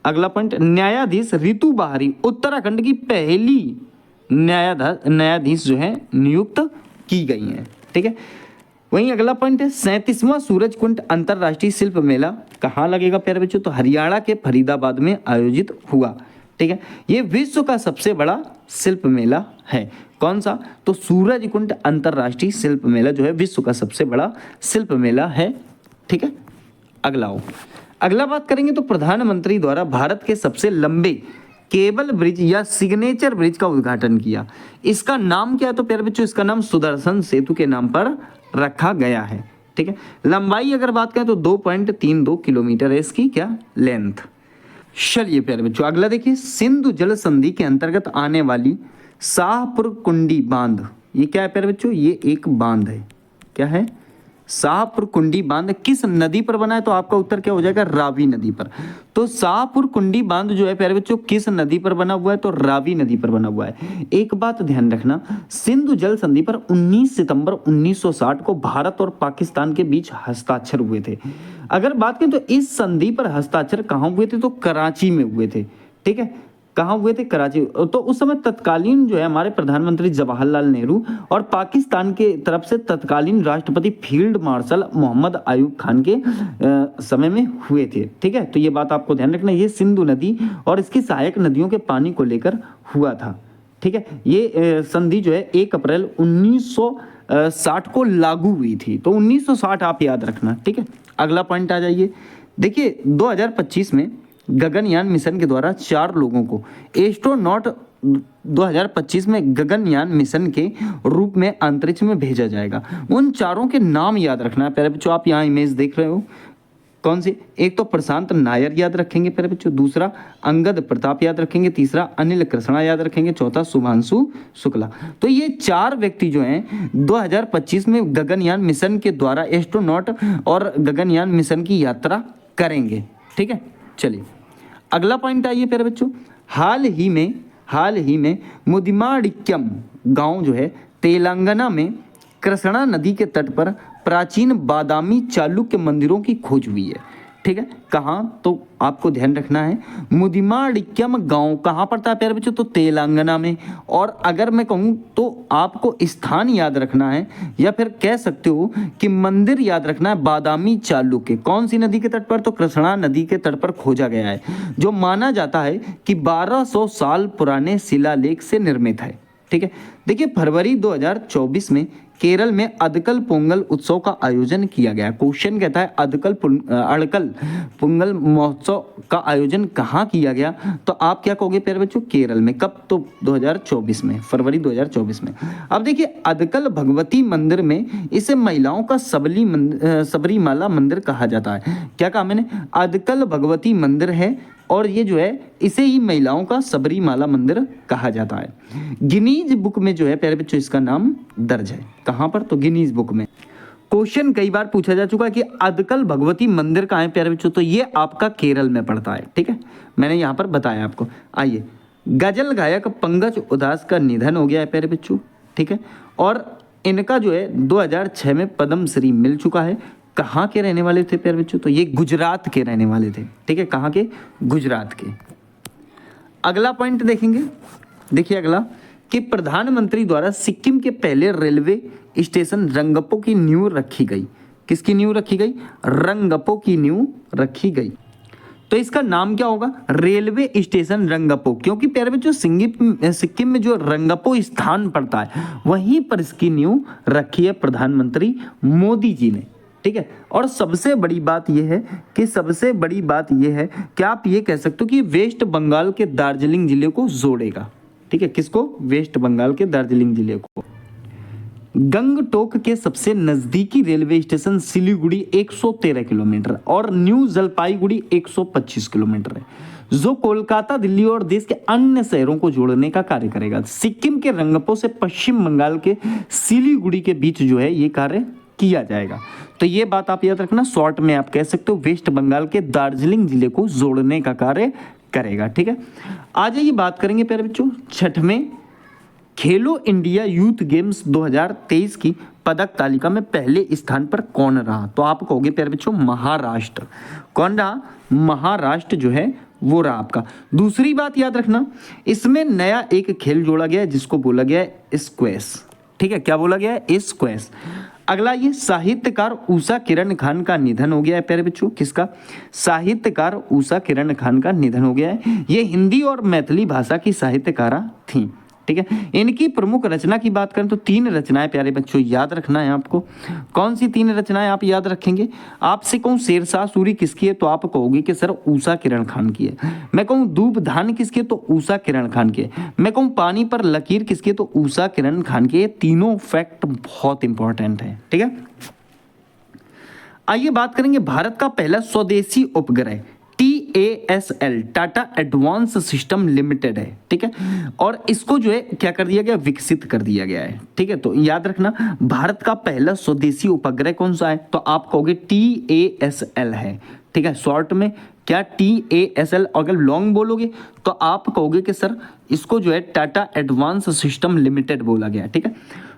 अगला पॉइंट, न्यायाधीश ऋतु बहारी उत्तराखंड की पहली न्यायाधीश जो है नियुक्त की गई हैं। ठीक है। वहीं अगला पॉइंट है, 37वां सूरजकुंड अंतरराष्ट्रीय शिल्प मेला कहाँ लगेगा प्यारे बच्चों? तो हरियाणा के फरीदाबाद में आयोजित हुआ। ठीक है। ये विश्व का सबसे बड़ा शिल्प मेला है। कौन सा? तो सूरजकुंड अंतरराष्ट्रीय शिल्प मेला जो है विश्व का सबसे बड़ा शिल्प मेला है। ठीक है। अगला बात करेंगे तो प्रधानमंत्री द्वारा भारत के सबसे लंबे केबल ब्रिज या सिग्नेचर ब्रिज का उद्घाटन किया। इसका नाम क्या है? तो प्यारे बच्चों, इसका नाम सुदर्शन सेतु के नाम पर रखा गया है। ठीक है। लंबाई अगर बात करें तो 2.32 किलोमीटर है इसकी क्या लेंथ। चलिए प्यारे बच्चों, अगला देखिए, सिंधु जल संधि के अंतर्गत आने वाली शाहपुर कुंडी बांध, ये क्या है प्यारे बच्चों? ये एक बांध है। क्या है? शाहपुर कुंडी बांध किस नदी पर बना है? तो आपका उत्तर क्या हो जाएगा? रावी नदी पर। तो शाहपुर कुंडी बांध जो है प्यारे बच्चों किस नदी पर बना हुआ है? तो रावी नदी पर बना हुआ है। एक बात ध्यान रखना, सिंधु जल संधि पर 19 सितंबर 1960 को भारत और पाकिस्तान के बीच हस्ताक्षर हुए थे। अगर बात करें तो इस संधि पर हस्ताक्षर कहाँ हुए थे? तो कराची में हुए थे। ठीक है। कहाँ हुए थे? कराची। तो उस समय तत्कालीन जो है हमारे प्रधानमंत्री जवाहरलाल नेहरू और पाकिस्तान के तरफ से तत्कालीन राष्ट्रपति फील्ड मार्शल मोहम्मद अयूब खान के समय में हुए थे। ठीक है। तो ये बात आपको ध्यान रखना, ये सिंधु नदी और इसकी सहायक नदियों के पानी को लेकर हुआ था। ठीक है। ये संधि जो है 1 अप्रैल 1960 को लागू हुई थी। तो 1960 आप याद रखना। ठीक है। अगला पॉइंट आ जाइए, देखिए 2025 में गगनयान मिशन के द्वारा 4 लोगों को एस्ट्रोनॉट 2025 में गगनयान मिशन के रूप में अंतरिक्ष में भेजा जाएगा। उन चारों के नाम याद रखना है प्यारे बच्चों। आप यहाँ इमेज देख रहे हो, कौन सी? एक तो प्रशांत नायर याद रखेंगे प्यारे बच्चों, दूसरा अंगद प्रताप याद रखेंगे, तीसरा अनिल कृष्णा याद रखेंगे, चौथा शुभांशु शुक्ला। तो ये 4 व्यक्ति जो हैं 2025 में गगनयान मिशन के द्वारा एस्ट्रोनॉट और गगनयान मिशन की यात्रा करेंगे। ठीक है। चलिए अगला पॉइंट आइए प्यारे बच्चों, हाल ही में मुदिमाडिक्यम गांव जो है तेलंगाना में कृष्णा नदी के तट पर प्राचीन बादामी चालुक्य मंदिरों की खोज हुई है। ठीक है। कहाँ? तो आपको ध्यान रखना है, मुदिमाडिक्यम गांव कहाँ पड़ता है प्यारे बच्चों? तो तेलंगाना में। और अगर मैं कहूँ तो आपको स्थान याद रखना है, या फिर कह सकते हो कि मंदिर याद रखना है, बादामी चालुक्य। कौन सी नदी के तट पर? तो कृष्णा नदी के तट पर खोजा गया है, जो माना जाता है कि 1200 साल पुराने शिलालेख से निर्मित है। ठीक है। देखिए फरवरी 2024 में केरल में अदकल पोंगल उत्सव का आयोजन किया गया। क्वेश्चन कहता है अड़कल पोंगल महोत्सव का आयोजन कहाँ किया गया? तो आप क्या कहोगे प्यारे बच्चों? केरल में। कब? तो 2024 में, फरवरी 2024 में। अब देखिए अदकल भगवती मंदिर में इसे महिलाओं का सबरीमाला मंदिर कहा जाता है। क्या कहा मैंने? अदकल भगवती मंदिर है और ये जो है इसे ही महिलाओं का सबरीमाला मंदिर कहा जाता है। गिनीज बुक में जो है प्यारे बच्चों इसका नाम दर्ज है। कहाँ पर? तो गिनीज बुक में। क्वेश्चन कई बार पूछा जा चुका है कि अदकल भगवती मंदिर कहाँ है प्यारे बच्चों, तो ये आपका केरल में पड़ता है। ठीक है, मैंने यहाँ पर बताया आपको। आइए, गजल गायक पंकज उधास का निधन हो गया है प्यारे बच्चों। ठीक है, और इनका जो है 2006 में पद्मश्री मिल चुका है। कहाँ के रहने वाले थे प्यारे बच्चों, तो ये गुजरात के रहने वाले थे। ठीक है, कहाँ के, गुजरात के। अगला पॉइंट देखेंगे, देखिए अगला कि प्रधानमंत्री द्वारा सिक्किम के पहले रेलवे स्टेशन रंगपो की नींव रखी गई। किसकी नींव रखी गई, रंगपो की नींव रखी गई। तो इसका नाम क्या होगा, रेलवे स्टेशन रंगपो, क्योंकि प्यारे बच्चों सिक्किम में जो रंगपो स्थान पड़ता है वहीं पर इसकी नींव रखी है प्रधानमंत्री मोदी जी ने। ठीक है, और सबसे बड़ी बात यह है कि आप ये कह सकते हो कि वेस्ट बंगाल के दार्जिलिंग जिले को जोड़ेगा। ठीक है, किसको, वेस्ट बंगाल के दार्जिलिंग जिले को। गंगटोक के सबसे नजदीकी रेलवे स्टेशन सिलीगुड़ी 113 किलोमीटर और न्यू जलपाईगुड़ी 125 किलोमीटर है, जो कोलकाता, दिल्ली और देश के अन्य शहरों को जोड़ने का कार्य करेगा। सिक्किम के रंगपो से पश्चिम बंगाल के सिलीगुड़ी के बीच जो है ये कार्य किया जाएगा। तो ये बात आप याद रखना, शॉर्ट में आप कह सकते हो वेस्ट बंगाल के दार्जिलिंग जिले को जोड़ने का कार्य करेगा। ठीक है, आ जाइए बात करेंगे प्यारे बच्चों 6वें खेलो इंडिया यूथ गेम्स 2023 की पदक तालिका में पहले स्थान पर कौन रहा, तो आप कहोगे प्यारे बच्चों महाराष्ट्र। कौन रहा, महाराष्ट्र जो है वो रहा आपका। दूसरी बात याद रखना, इसमें नया एक खेल जोड़ा गया है जिसको बोला गया है स्क्वैश। ठीक है, क्या बोला गया है, स्क्वैश। अगला, ये साहित्यकार उषा किरण खान का निधन हो गया है प्यारे बच्चों। किसका, साहित्यकार उषा किरण खान का निधन हो गया है। ये हिंदी और मैथिली भाषा की साहित्यकारा थी। ठीक है, इनकी प्रमुख रचना की बात करें तो 3 रचनाएं प्यारे बच्चों याद रखना है आपको। कौन सी 3 रचनाएं आप याद रखेंगे, आपसे कहूँ शेरशाह सूरी किसकी है तो आप कहोगे कि सर उषा किरण खान की है। मैं कहूँ दूबधान किसकी है तो उषा किरण खान की है। मैं कहूँ पानी पर लकीर किसकी है तो उषा किरण खान की है। तीनों फैक्ट बहुत इंपॉर्टेंट है। ठीक है, आइए बात करेंगे भारत का पहला स्वदेशी उपग्रह TASL, Tata advance system limited है। ठीक है, और इसको जो है क्या कर दिया गया, विकसित कर दिया गया है। ठीक है, तो याद रखना भारत का पहला स्वदेशी उपग्रह कौन सा है तो आप कहोगे TASL है। ठीक है, शॉर्ट में क्या TASL, अगर लॉन्ग बोलोगे तो आप कहोगे कि सर इसको जो है टाटा एडवांस सिस्टम लिमिटेड बोला गया। ठीक है,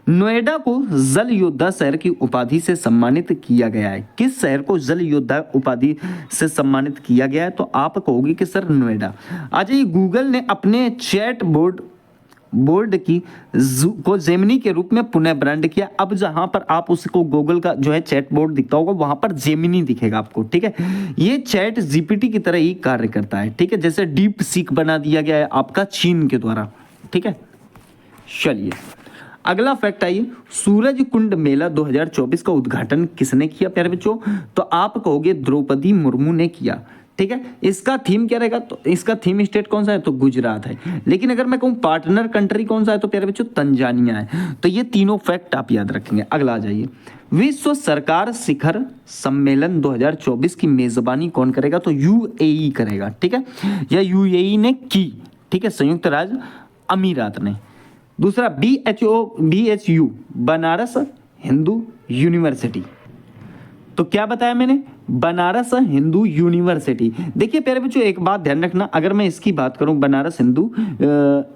नोएडा को जल योद्धा शहर की उपाधि से सम्मानित किया गया है। किस शहर को जल योद्धा उपाधि से सम्मानित किया गया है तो आप कहोगे कि सर नोएडा। आज ये गूगल ने अपने चैट बोर्ड की को जेमिनी के रूप में पुनः ब्रांड किया। अब जहां पर आप उसको गूगल का जो है चैट बोर्ड दिखता होगा वहां पर जेमिनी दिखेगा आपको। ठीक है, ये चैट जीपीटी की तरह ही कार्य करता है। ठीक है, जैसे डीप सीक बना दिया गया है आपका चीन के द्वारा। ठीक है, चलिए अगला फैक्ट आइए, सूरज कुंड मेला 2024 का उद्घाटन किसने किया प्यारे बच्चों तो आप कहोगे द्रौपदी मुर्मू ने किया। ठीक है, इसका थीम क्या रहेगा तो इसका थीम स्टेट कौन सा है तो गुजरात है। लेकिन अगर मैं कहूँ पार्टनर कंट्री कौन सा है तो प्यारे बच्चों तंजानिया है। तो ये तीनों फैक्ट आप याद रखेंगे। अगला आ जाइए, विश्व सरकार शिखर सम्मेलन 2024 की मेजबानी कौन करेगा तो UAE करेगा। ठीक है, या UAE ने की। ठीक है, संयुक्त राज्य अमीरात ने। दूसरा BHU बनारस हिंदू यूनिवर्सिटी, तो क्या बताया मैंने, बनारस हिंदू यूनिवर्सिटी। देखिए प्यारे बच्चों एक बात ध्यान रखना, अगर मैं इसकी बात करूं बनारस हिंदू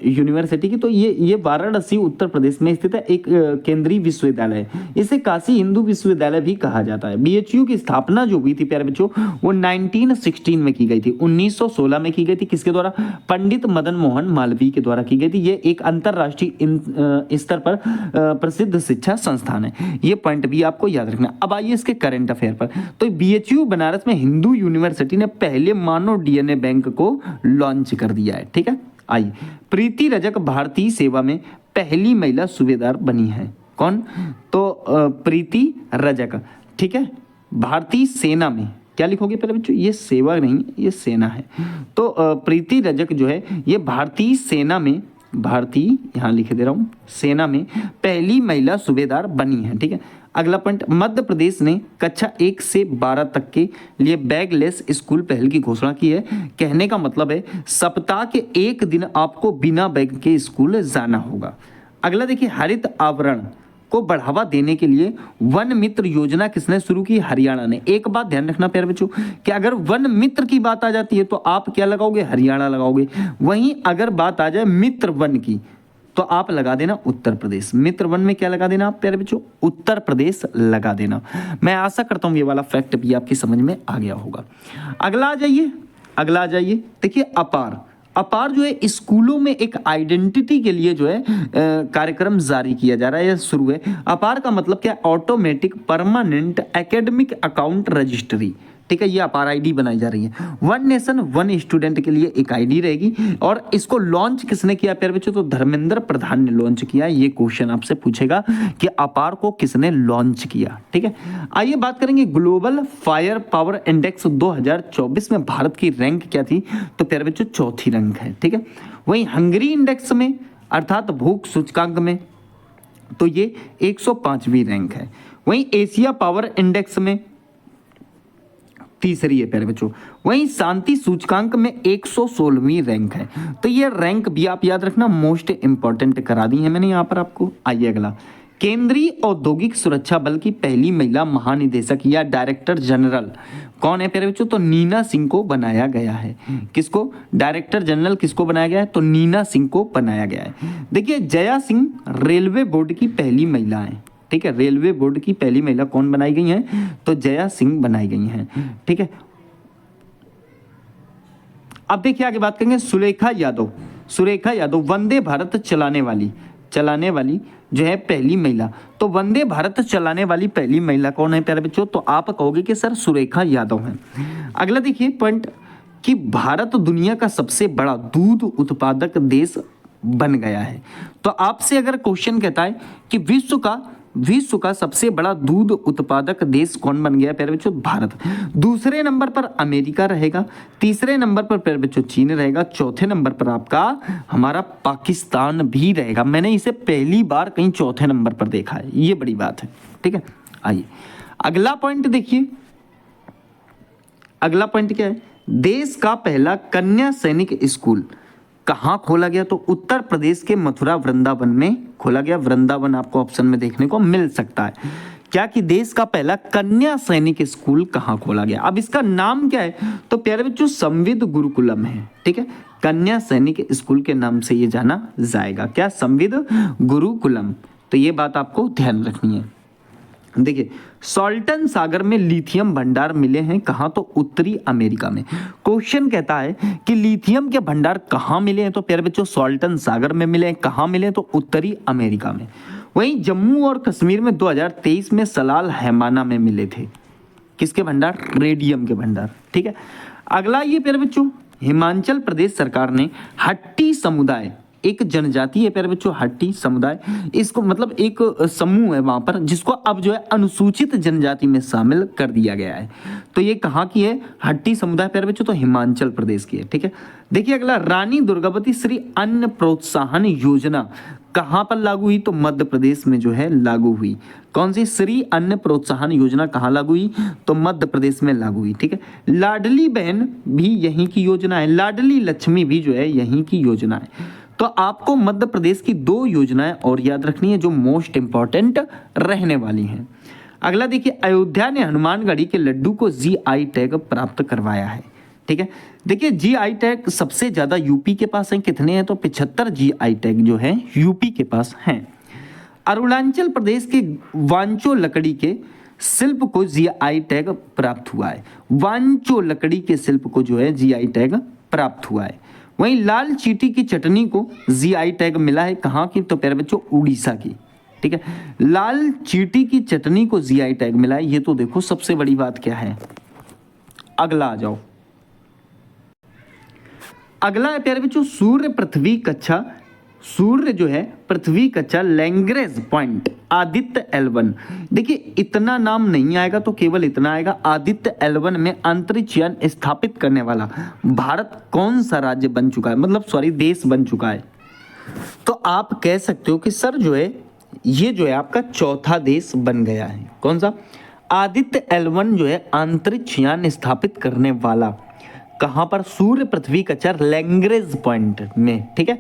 यूनिवर्सिटी की तो ये वाराणसी उत्तर प्रदेश में स्थित है, एक केंद्रीय विश्वविद्यालय है। इसे काशी हिंदू विश्वविद्यालय भी कहा जाता है। BHU की स्थापना जो हुई थी प्यारे बच्चों वो 1916 में की गई थी, 1916 में की गई थी। किसके द्वारा, पंडित मदन मोहन मालवीय के द्वारा की गई थी। ये एक अंतरराष्ट्रीय स्तर पर प्रसिद्ध शिक्षा संस्थान है। ये पॉइंट भी आपको याद रखना। अब आइए इसके करंट अफेयर पर। तो BHU बनारस में हिंदू यूनिवर्सिटी ने पहले मानव DNA बैंक को लॉन्च कर दिया है। ठीक है, आइए प्रीति रजक भारतीय सेवा में पहली महिला सूबेदार बनी है। कौन तो प्रीति रजक। ठीक है, भारतीय सेना में क्या लिखोगे पहले बच्चों, ये सेवा नहीं ये सेना है। तो प्रीति रजक जो है ये भारतीय सेना में, भारतीय यहाँ लिखे दे रहा हूँ, सेना में पहली महिला सूबेदार बनी है। ठीक है, अगला पॉइंट, मध्य प्रदेश ने कक्षा 1 से 12 तक के लिए बैगलेस स्कूल पहल की घोषणा की है। कहने का मतलब है सप्ताह के एक दिन आपको बिना बैग के स्कूल जाना होगा। अगला देखिए, हरित आवरण को बढ़ावा देने के लिए वन मित्र योजना किसने शुरू की? हरियाणा ने। एक बात ध्यान रखना प्यारे बच्चों कि अगर वन मित्र की बात आ जाती है तो आप क्या लगाओगे? हरियाणा लगाओगे। वहीं अगर बात आ जाए मित्र वन की तो आप लगा देना उत्तर प्रदेश। मित्र वन में क्या लगा देना आप प्यारे बच्चों? उत्तर प्रदेश लगा देना। मैं आशा करता हूं ये वाला फैक्ट भी आपकी समझ में आ गया होगा। अगला आ जाइए देखिए अपार। अपार जो है स्कूलों में एक आइडेंटिटी के लिए जो है कार्यक्रम जारी किया जा रहा है या शुरू है। अपार का मतलब क्या? Automatic permanent academic account registry. ठीक है, ये अपार आईडी बनाई जा रही है। वन नेशन वन स्टूडेंट के लिए एक आईडी रहेगी और इसको लॉन्च किसने किया प्यारे बच्चों? तो धर्मेंद्र प्रधान ने लॉन्च किया। ये क्वेश्चन आपसे पूछेगा कि अपार को किसने लॉन्च किया। ठीक है, आइए बात करेंगे ग्लोबल फायर पावर इंडेक्स 2024 में भारत की रैंक क्या थी? तो प्यारे बच्चों चौथी रैंक है। ठीक है, वहीं हंगरी इंडेक्स में अर्थात भूख सूचकांक में तो ये 105वीं रैंक है। वहीं एशिया पावर इंडेक्स में तीसरी है प्यारे बच्चों। वहीं शांति सूचकांक में 116वीं रैंक है। तो ये रैंक भी आप याद रखना, मोस्ट इंपॉर्टेंट करा दी है मैंने यहाँ पर आपको। आइए अगला, केंद्रीय औद्योगिक सुरक्षा बल की पहली महिला महानिदेशक या डायरेक्टर जनरल कौन है प्यारे बच्चों? तो नीना सिंह को बनाया गया है। किसको? डायरेक्टर जनरल किसको बनाया गया है? तो नीना सिंह को बनाया गया है। देखिए जया सिंह रेलवे बोर्ड की पहली महिला है। ठीक है, रेलवे बोर्ड की पहली महिला कौन बनाई गई हैं? तो जया सिंह बनाई गई हैं। ठीक है, अब देखिए आगे बात करेंगे सुरेखा यादव। सुरेखा यादव वंदे भारत चलाने वाली जो है पहली महिला। तो वंदे भारत चलाने वाली पहली महिला कौन है प्यारे बच्चों? तो आप कहोगे कि सर सुरेखा यादव हैं। अगला देखिए पॉइंट कि भारत दुनिया का सबसे बड़ा दूध उत्पादक देश बन गया है। तो आपसे अगर क्वेश्चन कहता है कि विश्व का सबसे बड़ा दूध उत्पादक देश कौन बन गया प्यारे बच्चों? भारत। दूसरे नंबर पर अमेरिका रहेगा, तीसरे नंबर पर प्यारे बच्चों चीन रहेगा, चौथे नंबर पर आपका हमारा पाकिस्तान भी रहेगा। मैंने इसे पहली बार कहीं चौथे नंबर पर देखा है, ये बड़ी बात है। ठीक है, आइए अगला पॉइंट देखिए। अगला पॉइंट क्या है? देश का पहला कन्या सैनिक स्कूल कहां खोला गया? तो उत्तर प्रदेश के मथुरा वृंदावन में खोला गया। वृंदावन आपको ऑप्शन में देखने को मिल सकता है। क्या कि देश का पहला कन्या सैनिक स्कूल कहां खोला गया? अब इसका नाम क्या है? तो प्यारे बच्चों संविद गुरुकुलम है। ठीक है, कन्या सैनिक स्कूल के नाम से ये जाना जाएगा। क्या? संविद गुरुकुलम। तो ये बात आपको ध्यान रखनी है। देखिए सॉल्टन सागर में लिथियम भंडार मिले हैं कहां? तो उत्तरी अमेरिका में। क्वेश्चन कहता है कि लिथियम के भंडार कहां मिले हैं? तो प्यारे बच्चों सॉल्टन सागर में मिले हैं। कहां मिले हैं? तो उत्तरी अमेरिका में। वहीं जम्मू और कश्मीर में 2023 में सलाल हैमाना में मिले थे। किसके भंडार? रेडियम के भंडार। ठीक है, अगला ये प्यारे बच्चों हिमाचल प्रदेश सरकार ने हट्टी समुदाय, एक जनजाति है प्यारे बच्चों हट्टी समुदाय, इसको मतलब एक समूह है वहां पर जिसको अब जो है अनुसूचित जनजाति में शामिल कर दिया गया है। तो ये कहाँ की है? हट्टी समुदाय प्यारे बच्चों तो हिमाचल प्रदेश की है। ठीक है, देखिए अगला रानी दुर्गावती श्री अन्न प्रोत्साहन योजना कहां पर लागू हुई? तो मध्य प्रदेश में जो है लागू हुई। कौन सी? श्री अन्न प्रोत्साहन योजना कहां लागू हुई? तो मध्य प्रदेश में लागू हुई। ठीक है, लाडली बहन भी यहीं की योजना है, लाडली लक्ष्मी भी जो है यहीं की योजना है। तो आपको मध्य प्रदेश की दो योजनाएं और याद रखनी है जो मोस्ट इंपॉर्टेंट रहने वाली हैं। अगला देखिए अयोध्या ने हनुमानगढ़ी के लड्डू को जीआई टैग प्राप्त करवाया है। ठीक है, देखिए जीआई टैग सबसे ज्यादा यूपी के पास है। कितने हैं? तो 75 जीआई टैग जो है यूपी के पास हैं। अरुणाचल प्रदेश के वांचो लकड़ी के शिल्प को जीआई टैग प्राप्त हुआ है। वांचो लकड़ी के शिल्प को जो है जीआई टैग प्राप्त हुआ है। वहीं लाल चीटी की चटनी को जीआई टैग मिला है कहाँ की? तो प्यारे बच्चों उड़ीसा की। ठीक है, लाल चीटी की चटनी को जीआई टैग मिला है। ये तो देखो सबसे बड़ी बात क्या है। अगला आ जाओ। अगला है प्यारे बच्चों सूर्य जो है पृथ्वी कक्षा लैग्रेंज पॉइंट आदित्य L1। देखिए इतना नाम नहीं आएगा तो केवल इतना आएगा, आदित्य L1 में अंतरिक्ष यान स्थापित करने वाला भारत कौन सा राज्य बन चुका है, मतलब सॉरी देश बन चुका है? तो आप कह सकते हो कि सर जो है ये जो है आपका चौथा देश बन गया है। कौन सा? आदित्य L1 जो है अंतरिक्ष यान स्थापित करने वाला कहां पर? सूर्य पृथ्वी कक्षा लैग्रेंज पॉइंट में। ठीक है,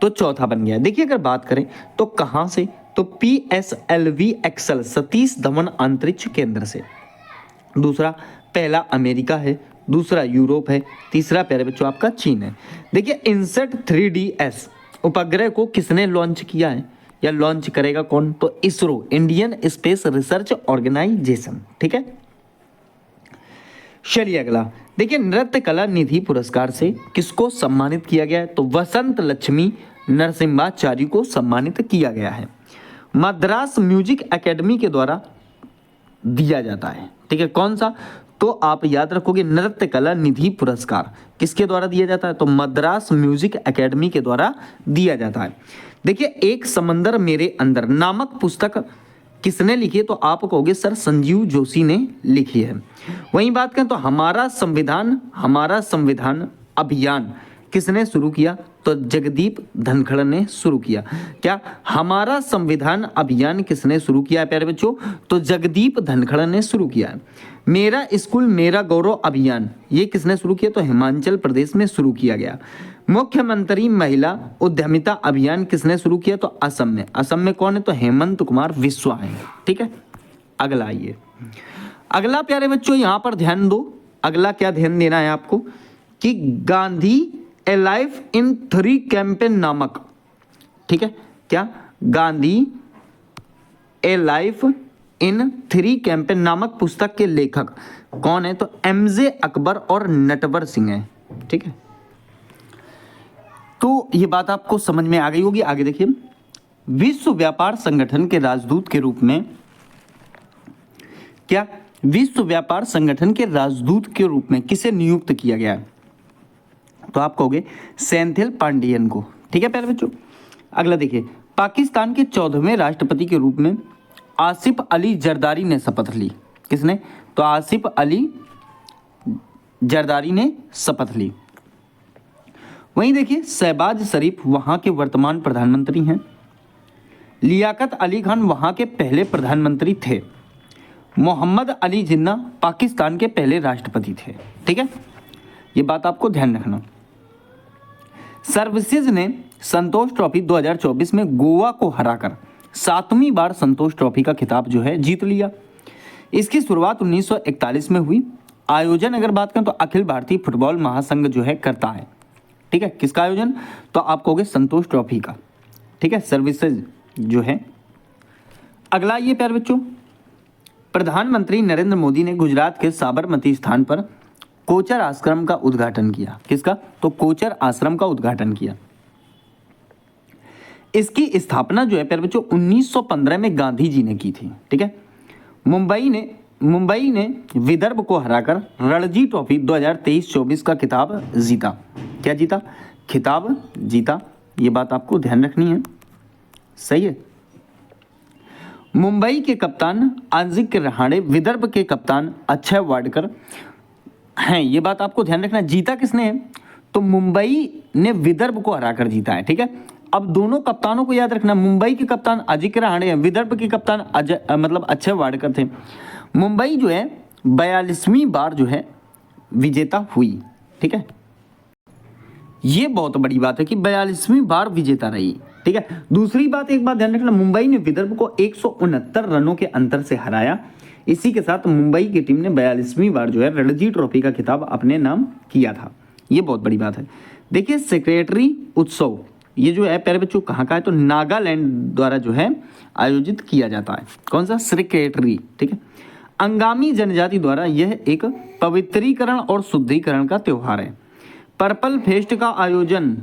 तो चौथा बन गया। देखिए अगर बात करें तो कहां से? तो PSLV एक्सल सतीश धवन अंतरिक्ष केंद्र से। दूसरा, पहला अमेरिका है, दूसरा यूरोप है, तीसरा प्यारे बच्चों आपका चीन है। देखिए इनसेट 3DS उपग्रह को किसने लॉन्च किया है या लॉन्च करेगा कौन? तो ISRO, Indian space research organisation. ठीक है, चलिए अगला देखिए, नृत्य कला निधि पुरस्कार से किसको सम्मानित किया गया है? तो वसंत लक्ष्मी नरसिम्हाचार्य को सम्मानित किया गया है। मद्रास म्यूजिक एकेडमी के द्वारा दिया जाता है। ठीक है, कौन सा? तो आप याद रखोगे नृत्य कला निधि पुरस्कार किसके द्वारा दिया जाता है? तो मद्रास म्यूजिक एकेडमी के द्वारा दिया जाता है। देखिए, एक समंदर मेरे अंदर नामक पुस्तक किसने लिखी है? तो आप कहोगे सर संजीव जोशी ने लिखी है। वहीं बात करें तो हमारा संविधान अभियान किसने शुरू किया? तो जगदीप धनखड़ ने शुरू किया। क्या हमारा संविधान अभियान किसने शुरू किया है प्यारे बच्चों? तो जगदीप धनखड़ ने शुरू किया है। मेरा स्कूल मेरा गौरव अभियान ये किसने शुरू किया? तो हिमाचल प्रदेश में शुरू किया गया। मुख्यमंत्री महिला उद्यमिता अभियान किसने शुरू किया? तो असम में। असम में कौन है? तो हेमंत कुमार बिश्वा है। ठीक है, अगला आइए, अगला प्यारे बच्चों यहां पर ध्यान दो। अगला क्या ध्यान देना है आपको कि गांधी ए लाइफ इन 3 कैंपेन नामक, ठीक है, क्या गांधी ए लाइफ इन 3 कैंपेन नामक पुस्तक के लेखक कौन है? तो MJ अकबर और नटवर सिंह है। ठीक है, तो ये बात आपको समझ में आ गई होगी। आगे देखिए, विश्व व्यापार संगठन के राजदूत के रूप में क्या विश्व व्यापार संगठन के राजदूत के रूप में किसे नियुक्त किया गया है? तो आप कहोगे सेंथिल पांडियन को। ठीक है प्यारे बच्चों, अगला देखिए, पाकिस्तान के 14वें राष्ट्रपति के रूप में आसिफ अली जरदारी ने शपथ ली। किसने? तो आसिफ अली जरदारी ने शपथ ली। वहीं देखिए, शहबाज शरीफ वहां के वर्तमान प्रधानमंत्री हैं। लियाकत अली खान वहां के पहले प्रधानमंत्री थे। मोहम्मद अली जिन्ना पाकिस्तान के पहले राष्ट्रपति थे। ठीक है, ये बात आपको ध्यान रखना। सर्विसेज ने संतोष ट्रॉफी 2024 में गोवा को हराकर 7वीं बार संतोष ट्रॉफी का खिताब जो है जीत लिया। इसकी शुरुआत 1941 में हुई। आयोजन अगर बात करें तो अखिल भारतीय फुटबॉल महासंघ जो है करता है। ठीक है, किसका आयोजन? तो आप कहोगे संतोष ट्रॉफी का। ठीक है, सर्विसेज जो है। अगला ये प्यारे बच्चों, प्रधानमंत्री नरेंद्र मोदी ने गुजरात के साबरमती स्थान पर कोचर आश्रम का उद्घाटन किया। किसका? तो कोचर आश्रम का उद्घाटन किया। इसकी स्थापना जो है प्यारे बच्चों 1915 में गांधी जी ने की थी। ठीक है, मुंबई ने विदर्भ को हराकर रणजी ट्रॉफी 2023-24 का खिताब जीता। क्या जीता? खिताब जीता। ये बात आपको ध्यान रखनी है। सही है, मुंबई के कप्तान अजिंक्य रहाणे, विदर्भ के कप्तान अक्षय वाडकर हैं। ये बात आपको ध्यान रखना। जीता किसने है? तो मुंबई ने विदर्भ को हराकर जीता है। ठीक है, अब दोनों कप्तानों को याद रखना। मुंबई के कप्तान अजिंक्य रहाणे हैं, विदर्भ के कप्तान अक्षय वाडकर थे। मुंबई जो है 42वीं बार जो है विजेता हुई। ठीक है, ये बहुत बड़ी बात है कि 42वीं बार विजेता रही। ठीक है, दूसरी बात, एक बात ध्यान रखना, मुंबई ने विदर्भ को 169 रनों के अंतर से हराया। इसी के साथ मुंबई की टीम ने 42वीं बार जो है रणजी ट्रॉफी का खिताब अपने नाम किया था। ये बहुत बड़ी बात है। देखिए, सेक्रेटरी उत्सव ये जो है प्यारे बच्चों कहाँ का है? तो नागालैंड द्वारा जो है आयोजित किया जाता है। कौन सा? सेक्रेटरी। ठीक है, अंगामी जनजाति द्वारा यह एक पवित्रीकरण और शुद्धिकरण का त्योहार है। पर्पल फेस्ट का आयोजन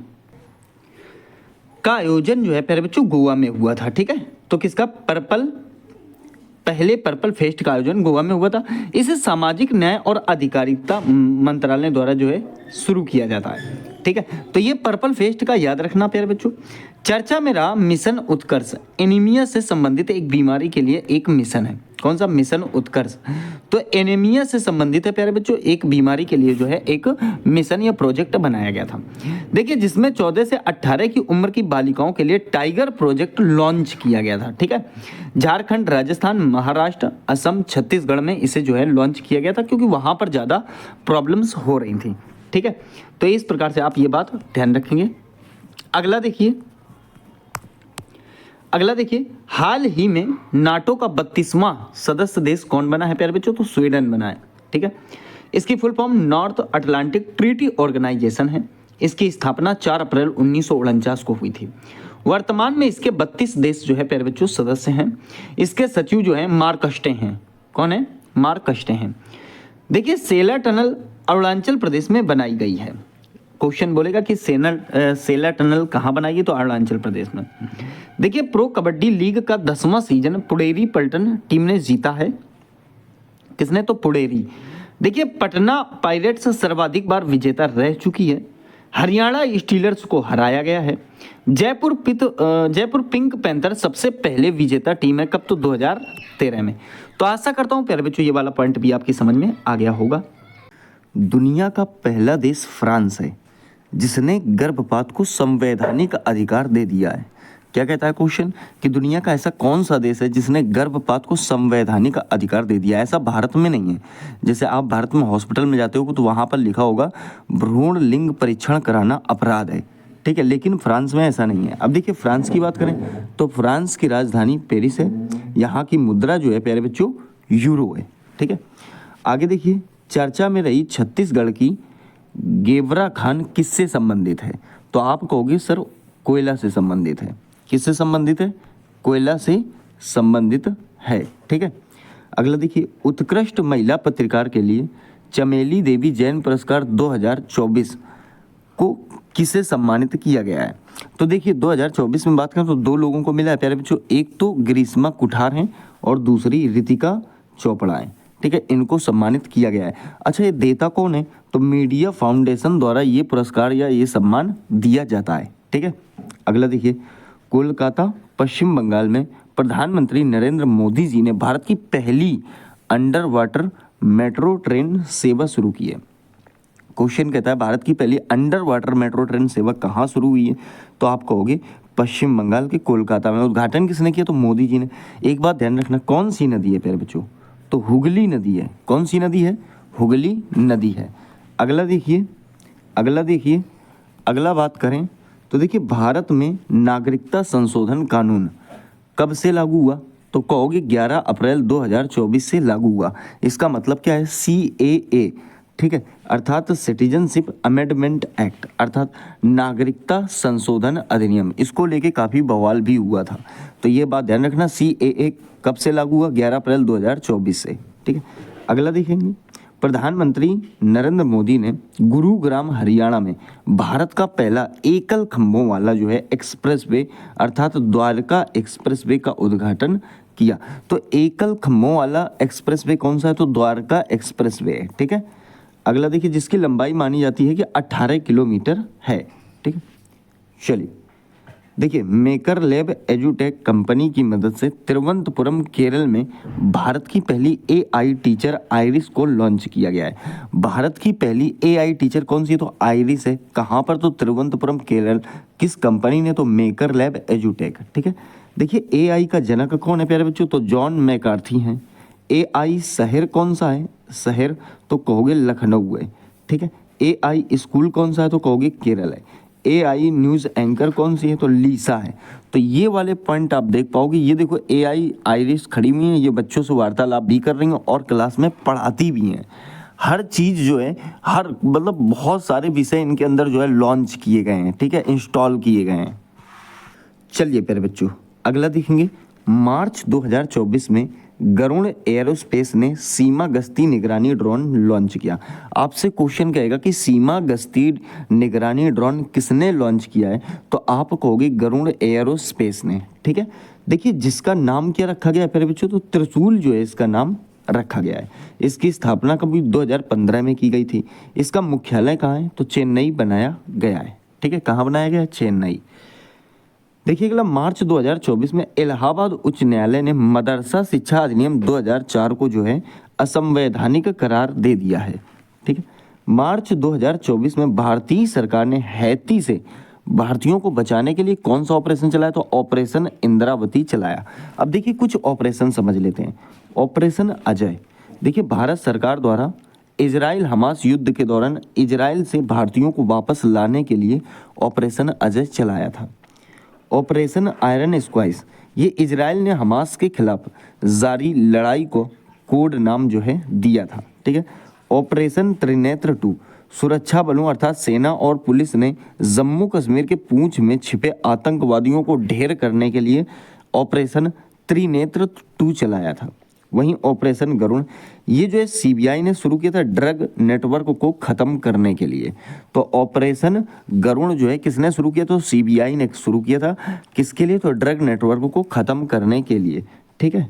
जो है प्यारे बच्चों गोवा में हुआ था। ठीक है, तो किसका? पहले पर्पल फेस्ट का आयोजन गोवा में हुआ था। इसे सामाजिक न्याय और अधिकारिता मंत्रालय द्वारा जो है शुरू किया जाता है। ठीक है, तो ये पर्पल फेस्ट का याद रखना प्यारे बच्चों। चर्चा में रहा मिशन उत्कर्ष, एनीमिया से संबंधित एक बीमारी के लिए एक मिशन है। कौन सा? मिशन उत्कर्ष। तो एनीमिया से संबंधित है प्यारे बच्चों एक बीमारी के लिए जो है एक मिशन या प्रोजेक्ट बनाया गया था। देखिए, जिसमें 14 से 18 की उम्र की बालिकाओं के लिए टाइगर प्रोजेक्ट लॉन्च किया गया था। ठीक है, झारखंड, राजस्थान, महाराष्ट्र, असम, छत्तीसगढ़ में इसे जो है लॉन्च किया गया था क्योंकि वहां पर ज़्यादा प्रॉब्लम्स हो रही थी। ठीक है, तो इस प्रकार से आप ये बात ध्यान रखेंगे। अगला देखिए, अगला देखिए, हाल ही में नाटो का 32वां सदस्य देश कौन बना है प्यारे बच्चों? तो स्वीडन बना है। ठीक है, इसकी full form North Atlantic Treaty Organisation है। इसकी स्थापना 4 अप्रैल 1949 को हुई थी। वर्तमान में इसके 32 देश जो है प्यारे बच्चों सदस्य हैं। इसके सचिव जो हैं मार्क कस्टे हैं। कौन है? मार्क कस्टे हैं। देखिए, सेला टनल अरुणाचल प्रदेश में बनाई गई है। क्वेश्चन बोलेगा कि सेला टनल कहाँ बनाई गई? तो अरुणाचल प्रदेश में। देखिए, प्रो कबड्डी लीग का 10वां सीजन पुडेरी पल्टन टीम ने जीता है। किसने? तो पुडेरी। देखिए, पटना पायरेट्स सर्वाधिक बार विजेता रह चुकी है। हरियाणा स्टीलर्स को हराया गया है। जयपुर पिंक पैंथर सबसे पहले विजेता टीम है। कब? तो 2013 में। तो आशा करता हूँ प्यारे बच्चों ये वाला पॉइंट भी आपकी समझ में आ गया होगा। दुनिया का पहला देश फ्रांस है जिसने गर्भपात को संवैधानिक अधिकार दे दिया है। क्या कहता है क्वेश्चन कि दुनिया का ऐसा कौन सा देश है जिसने गर्भपात को संवैधानिक अधिकार दे दिया है? ऐसा भारत में नहीं है। जैसे आप भारत में हॉस्पिटल में जाते हो तो वहाँ पर लिखा होगा भ्रूण लिंग परीक्षण कराना अपराध है। ठीक है, लेकिन फ्रांस में ऐसा नहीं है। अब देखिए, फ्रांस की बात करें तो फ्रांस की राजधानी पेरिस है। यहाँ की मुद्रा जो है प्यारे बच्चों यूरो है। ठीक है, आगे देखिए, चर्चा में रही छत्तीसगढ़ की गेवरा खान किससे संबंधित है? तो आप कहोगे सर कोयला से संबंधित है। किससे संबंधित है? कोयला से संबंधित है। ठीक है, अगला देखिए, उत्कृष्ट महिला पत्रकार के लिए चमेली देवी जैन पुरस्कार 2024 को किसे सम्मानित किया गया है? तो देखिए, 2024 में बात करें तो 2 लोगों को मिला है प्यारे बच्चों। एक तो ग्रीष्मा कुठार हैं और दूसरी रितिका चोपड़ा है। ठीक है, इनको सम्मानित किया गया है। अच्छा, ये देता कौन है? तो मीडिया फाउंडेशन द्वारा ये पुरस्कार या ये सम्मान दिया जाता है। ठीक है, अगला देखिए, कोलकाता पश्चिम बंगाल में प्रधानमंत्री नरेंद्र मोदी जी ने भारत की पहली अंडर वाटर मेट्रो ट्रेन सेवा शुरू की है। क्वेश्चन कहता है भारत की पहली अंडर वाटर मेट्रो ट्रेन सेवा कहाँ शुरू हुई है? तो आप कहोगे पश्चिम बंगाल के कोलकाता में। उद्घाटन किसने किया? तो मोदी जी ने। एक बात ध्यान रखना, कौन सी नदी है प्यारे बच्चों? तो हुगली नदी है। कौन सी नदी है? हुगली नदी है। अगला देखिए, अगला बात करें तो देखिए, भारत में नागरिकता संशोधन कानून कब से लागू हुआ? तो कहोगे 11 अप्रैल 2024 से लागू हुआ। इसका मतलब क्या है? CAA। ठीक है, अर्थात सिटीजनशिप अमेंडमेंट एक्ट, अर्थात नागरिकता संशोधन अधिनियम। इसको लेके काफ़ी बवाल भी हुआ था। तो ये बात ध्यान रखना, CAA कब से लागू हुआ? 11 अप्रैल 2024 से। ठीक है, अगला देखेंगे, प्रधानमंत्री नरेंद्र मोदी ने गुरुग्राम हरियाणा में भारत का पहला एकल खंभों वाला जो है एक्सप्रेसवे अर्थात द्वारका एक्सप्रेसवे का उद्घाटन किया। तो एकल खंभों वाला एक्सप्रेसवे कौन सा है? तो द्वारका एक्सप्रेसवे है। ठीक है, अगला देखिए, जिसकी लंबाई मानी जाती है कि 18 किलोमीटर है। ठीक है, चलिए देखिए, मेकर लैब एजुटेक कंपनी की मदद से तिरुवनंतपुरम केरल में भारत की पहली AI टीचर आइरिस को लॉन्च किया गया है। भारत की पहली AI टीचर कौन सी है? तो आइरिस है। कहाँ पर? तो तिरुवनंतपुरम केरल। किस कंपनी ने? तो मेकर लैब एजुटेक। ठीक है, देखिए, AI का जनक कौन है प्यारे बच्चों? तो जॉन मैकार्थी हैं। AI शहर कौन सा है? शहर तो कहोगे लखनऊ है। ठीक है, AI स्कूल कौन सा है? तो कहोगे केरल है। AI न्यूज़ एंकर कौन सी है? तो लीसा है। तो ये वाले पॉइंट आप देख पाओगे। ये देखो, AI आइरिस खड़ी हुई है, ये बच्चों से वार्तालाप भी कर रही हैं और क्लास में पढ़ाती भी हैं। हर चीज़ जो है, हर मतलब बहुत सारे विषय इनके अंदर जो है लॉन्च किए गए हैं। ठीक है, इंस्टॉल किए गए हैं। चलिए प्यारे बच्चों, अगला देखेंगे, मार्च 2024 में गरुड़ एयरोस्पेस ने सीमा गश्ती निगरानी ड्रोन लॉन्च किया। आपसे क्वेश्चन कहेगा कि सीमा गश्ती निगरानी ड्रोन किसने लॉन्च किया है? तो आप कहोगे गरुड़ एयरोस्पेस ने। ठीक है, देखिए, जिसका नाम क्या रखा गया है प्यारे बच्चों? तो त्रिशूल जो है इसका नाम रखा गया है। इसकी स्थापना कभी 2015 में की गई थी। इसका मुख्यालय कहाँ है? तो चेन्नई बनाया गया है। ठीक है, कहाँ बनाया गया है? चेन्नई। देखिए अगला, मार्च 2024 में इलाहाबाद उच्च न्यायालय ने मदरसा शिक्षा अधिनियम 2004 को जो है असंवैधानिक करार दे दिया है। ठीक है, मार्च 2024 में भारतीय सरकार ने हैती से भारतीयों को बचाने के लिए कौन सा ऑपरेशन चलाया? तो ऑपरेशन इंद्रावती चलाया। अब देखिए, कुछ ऑपरेशन समझ लेते हैं। ऑपरेशन अजय, देखिए, भारत सरकार द्वारा इजराइल हमास युद्ध के दौरान इजराइल से भारतीयों को वापस लाने के लिए ऑपरेशन अजय चलाया था। ऑपरेशन आयरन स्क्वाइस, ये इजराइल ने हमास के खिलाफ जारी लड़ाई को कोड नाम जो है दिया था, ठीक है। ऑपरेशन त्रिनेत्र 2, सुरक्षा बलों अर्थात सेना और पुलिस ने जम्मू कश्मीर के पूंछ में छिपे आतंकवादियों को ढेर करने के लिए ऑपरेशन त्रिनेत्र 2 चलाया था। वहीं ऑपरेशन गरुण, ये जो है सीबीआई ने शुरू किया था ड्रग नेटवर्क को खत्म करने के लिए। तो ऑपरेशन गरुण जो है किसने शुरू किया? तो सीबीआई ने शुरू किया था। किसके लिए? तो ड्रग नेटवर्क को खत्म करने के लिए, ठीक है।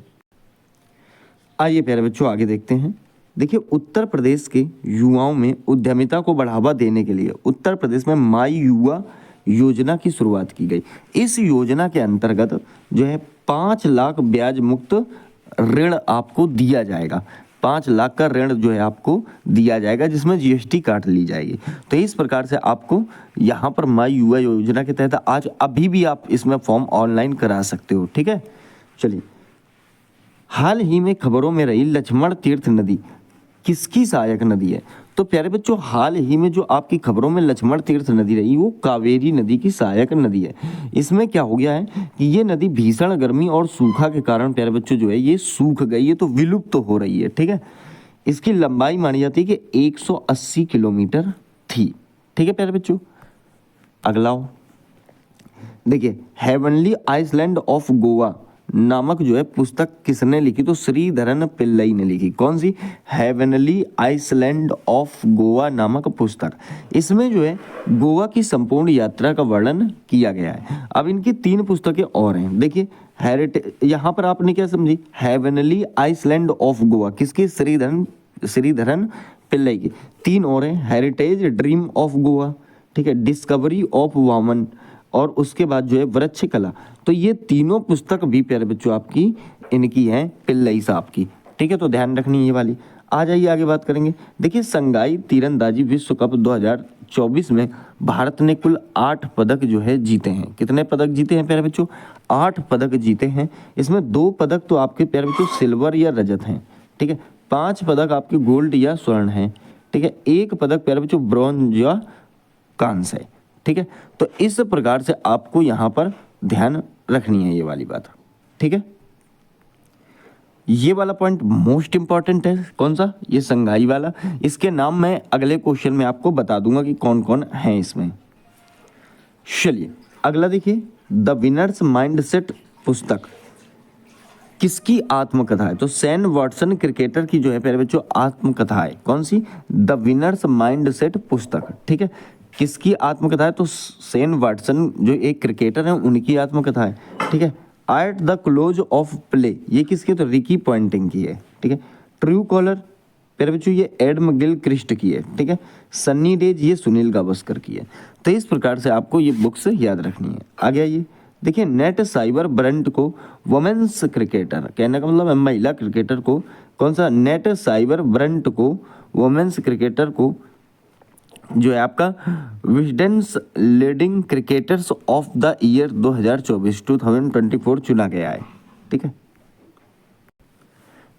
आइए प्यारे बच्चों आगे देखते हैं। देखिए, उत्तर प्रदेश के युवाओं में उद्यमिता को बढ़ावा देने के लिए उत्तर प्रदेश में माई युवा योजना की शुरुआत की गई। इस योजना के अंतर्गत जो है 5 लाख ब्याज मुक्त ऋण आपको दिया जाएगा। 5 लाख का ऋण जो है आपको दिया जाएगा, जिसमें जीएसटी काट ली जाएगी। तो इस प्रकार से आपको यहाँ पर माई युवा योजना के तहत आज अभी भी आप इसमें फॉर्म ऑनलाइन करा सकते हो, ठीक है। चलिए, हाल ही में खबरों में रही लक्ष्मण तीर्थ नदी किसकी सहायक नदी है? तो प्यारे बच्चों, हाल ही में जो आपकी खबरों में लक्ष्मण तीर्थ नदी रही वो कावेरी नदी की सहायक नदी है। इसमें क्या हो गया है कि ये नदी भीषण गर्मी और सूखा के कारण प्यारे बच्चों जो है ये सूख गई है, तो विलुप्त तो हो रही है, ठीक है। इसकी लंबाई मानी जाती है कि 180 किलोमीटर थी, ठीक है प्यारे बच्चों। अगला हो, देखिए, हेवनली आइसलैंड ऑफ गोवा नामक जो है पुस्तक किसने लिखी? तो श्रीधरन पिल्लई ने लिखी। कौन सी? हेवनली आइसलैंड ऑफ गोवा नामक पुस्तक। इसमें जो है गोवा की संपूर्ण यात्रा का वर्णन किया गया है। अब इनकी 3 पुस्तकें और हैं। देखिए, हेरिटेज, यहाँ पर आपने क्या समझी? हेवनली आइसलैंड ऑफ गोवा किसकी? श्रीधरन पिल्लई की। 3 और हैं, हेरिटेज ड्रीम ऑफ गोवा, ठीक है, डिस्कवरी ऑफ वामन, और उसके बाद जो है वृक्ष कला। तो ये तीनों पुस्तक भी प्यारे बच्चों आपकी इनकी हैं, पिल्लई साहब की, ठीक है। तो ध्यान रखनी ये वाली। आ जाइए आगे बात करेंगे। देखिए, संगाई तीरंदाजी विश्व कप 2024 में भारत ने कुल 8 पदक जो है जीते हैं। कितने पदक जीते हैं प्यारे बच्चों? 8 पदक जीते हैं। इसमें 2 पदक तो आपके प्यारे बच्चों सिल्वर या रजत हैं, ठीक है। 5 पदक आपके गोल्ड या स्वर्ण हैं, ठीक है। 1 पदक प्यारे बच्चों ब्रॉन्ज या कांस्य है, ठीक है। तो इस प्रकार से आपको यहाँ पर ध्यान रखनी है ये वाली बात, ठीक है। ये वाला पॉइंट मोस्ट इंपॉर्टेंट है। कौन सा? ये संघाई वाला। इसके नाम मैं अगले क्वेश्चन में आपको बता दूंगा कि कौन कौन है इसमें। चलिए अगला देखिए, द विनर्स माइंडसेट पुस्तक किसकी आत्मकथा है? तो सैन वाटसन क्रिकेटर की जो है प्यारे बच्चों आत्मकथा है। कौन सी? द विनर्स माइंडसेट पुस्तक, ठीक है। किसकी आत्मकथा है? तो सैन वाटसन जो एक क्रिकेटर है उनकी आत्मकथा है, ठीक है। At the close of play, ये किसकी? तो रिकी पॉइंटिंग की है, ठीक है। ट्रू कॉलर प्यारे बच्चों ये एडम गिल क्रिस्ट की है, ठीक है। सन्नी डेज ये सुनील गावस्कर की है। तो इस प्रकार से आपको ये बुक्स याद रखनी है। आगे आइए, देखिए, नेट साइबर ब्रंट को वुमेन्स क्रिकेटर, कहने का मतलब है महिला क्रिकेटर को, कौन सा? नेट साइबर ब्रंट को वुमेन्स क्रिकेटर को जो है आपका Wisden's leading cricketers of the year 2024 चुना गया है, ठीक है।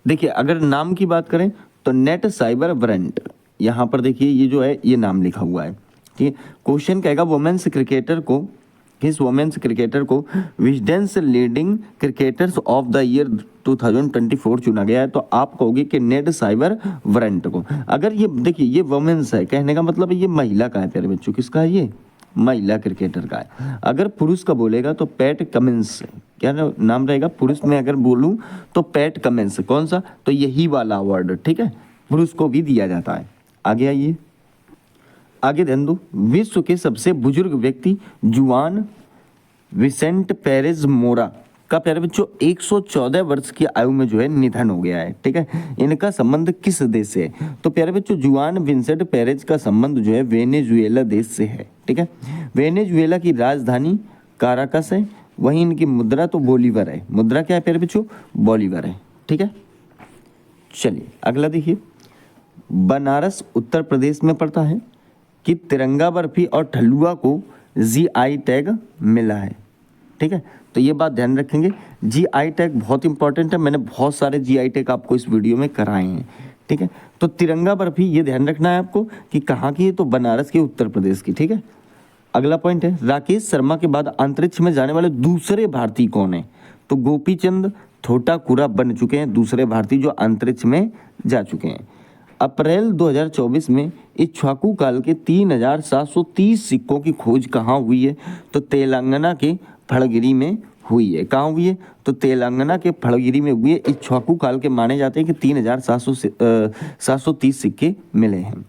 देखिए, अगर नाम की बात करें तो नेट साइबर ब्रंट, यहाँ पर देखिए ये जो है ये नाम लिखा हुआ है, ठीक है। क्वेश्चन कहेगा वुमेन्स क्रिकेटर को, किस वुमेन्स क्रिकेटर को Wisden's leading cricketers of the year 2024 चुना गया है? तो आप कहोगे कि नेट साइबर ब्रंट को। अगर ये देखिए ये वुमेन्स है, कहने का मतलब ये महिला का है प्यारे बच्चों। किसका है? ये महिला क्रिकेटर का है। अगर पुरुष का बोलेगा तो पैट कमिंस, क्या नाम रहेगा? पुरुष में अगर बोलूं तो पैट कमिंस। कौन सा? तो यही वाला अवार्ड, ठीक है, पुरुष को भी दिया जाता है। आगे आइए, आगे ध्यान दो। विश्व के सबसे बुजुर्ग व्यक्ति जुआन विसेंट पेरेज मोरा का प्यारे बच्चों 114 वर्ष की आयु में जो है निधन हो गया है, ठीक है। इनका संबंध किस देश से है? तो प्यारे बच्चों जुआन विंसेंट पेरेज का संबंध जो है वेनेजुएला देश से है, ठीक है। वेनेजुएला की राजधानी काराकस है। वहीं इनकी मुद्रा तो बोलीवर है। मुद्रा क्या है प्यारे बच्चों? बोलीवर है, ठीक है। चलिए अगला देखिए, बनारस उत्तर प्रदेश में पड़ता है कि तिरंगा बर्फी और ठलुआ को जीआई टैग मिला है, ठीक है। तो ये बात ध्यान रखेंगे, जीआई टैग बहुत इंपॉर्टेंट है। मैंने बहुत सारे जीआई टैग आपको इस वीडियो में कराए हैं, ठीक है। तो तिरंगा बर्फी ये ध्यान रखना है आपको कि कहाँ की है, तो बनारस के उत्तर प्रदेश की, ठीक है। अगला पॉइंट है, राकेश शर्मा के बाद अंतरिक्ष में जाने वाले दूसरे भारतीय कौन है? तो गोपीचंद थोटाकुरा बन चुके हैं दूसरे भारतीय जो अंतरिक्ष में जा चुके हैं। अप्रैल 2024 में इक्ष्वाकु काल के 3730 सिक्कों की खोज कहाँ हुई है? तो तेलंगाना के फड़गिरी में हुई है। कहाँ हुई है? तो तेलंगाना के फड़गिरी में हुई है। इक्ष्वाकु काल के माने जाते हैं कि 3730 सिक्के मिले हैं।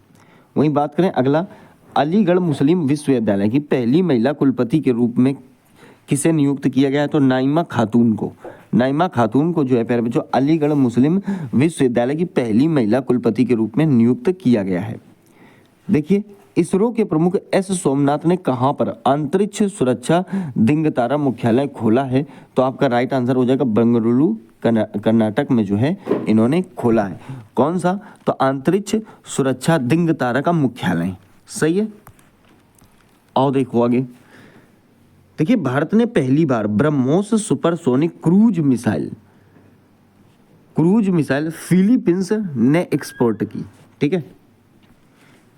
वहीं बात करें अगला, अलीगढ़ मुस्लिम विश्वविद्यालय की पहली महिला कुलपति के रूप में किसे नियुक्त किया गया है? तो नाइमा खातून को। नाइमा खातून को जो है प्यारे बच्चों अलीगढ़ मुस्लिम विश्वविद्यालय की पहली महिला कुलपति के रूप में नियुक्त किया गया है। देखिए, इसरो के प्रमुख एस सोमनाथ ने कहां पर अंतरिक्ष सुरक्षा दिंगतारा मुख्यालय खोला है? तो आपका राइट आंसर हो जाएगा बेंगलुरु कर्नाटक में जो है इन्होंने खोला है। कौन सा? तो अंतरिक्ष सुरक्षा दिंगतारा का मुख्यालय। सही है। और देखो आगे, देखिए भारत ने पहली बार BrahMos supersonic cruise missile Philippines ने एक्सपोर्ट की। ठीक है,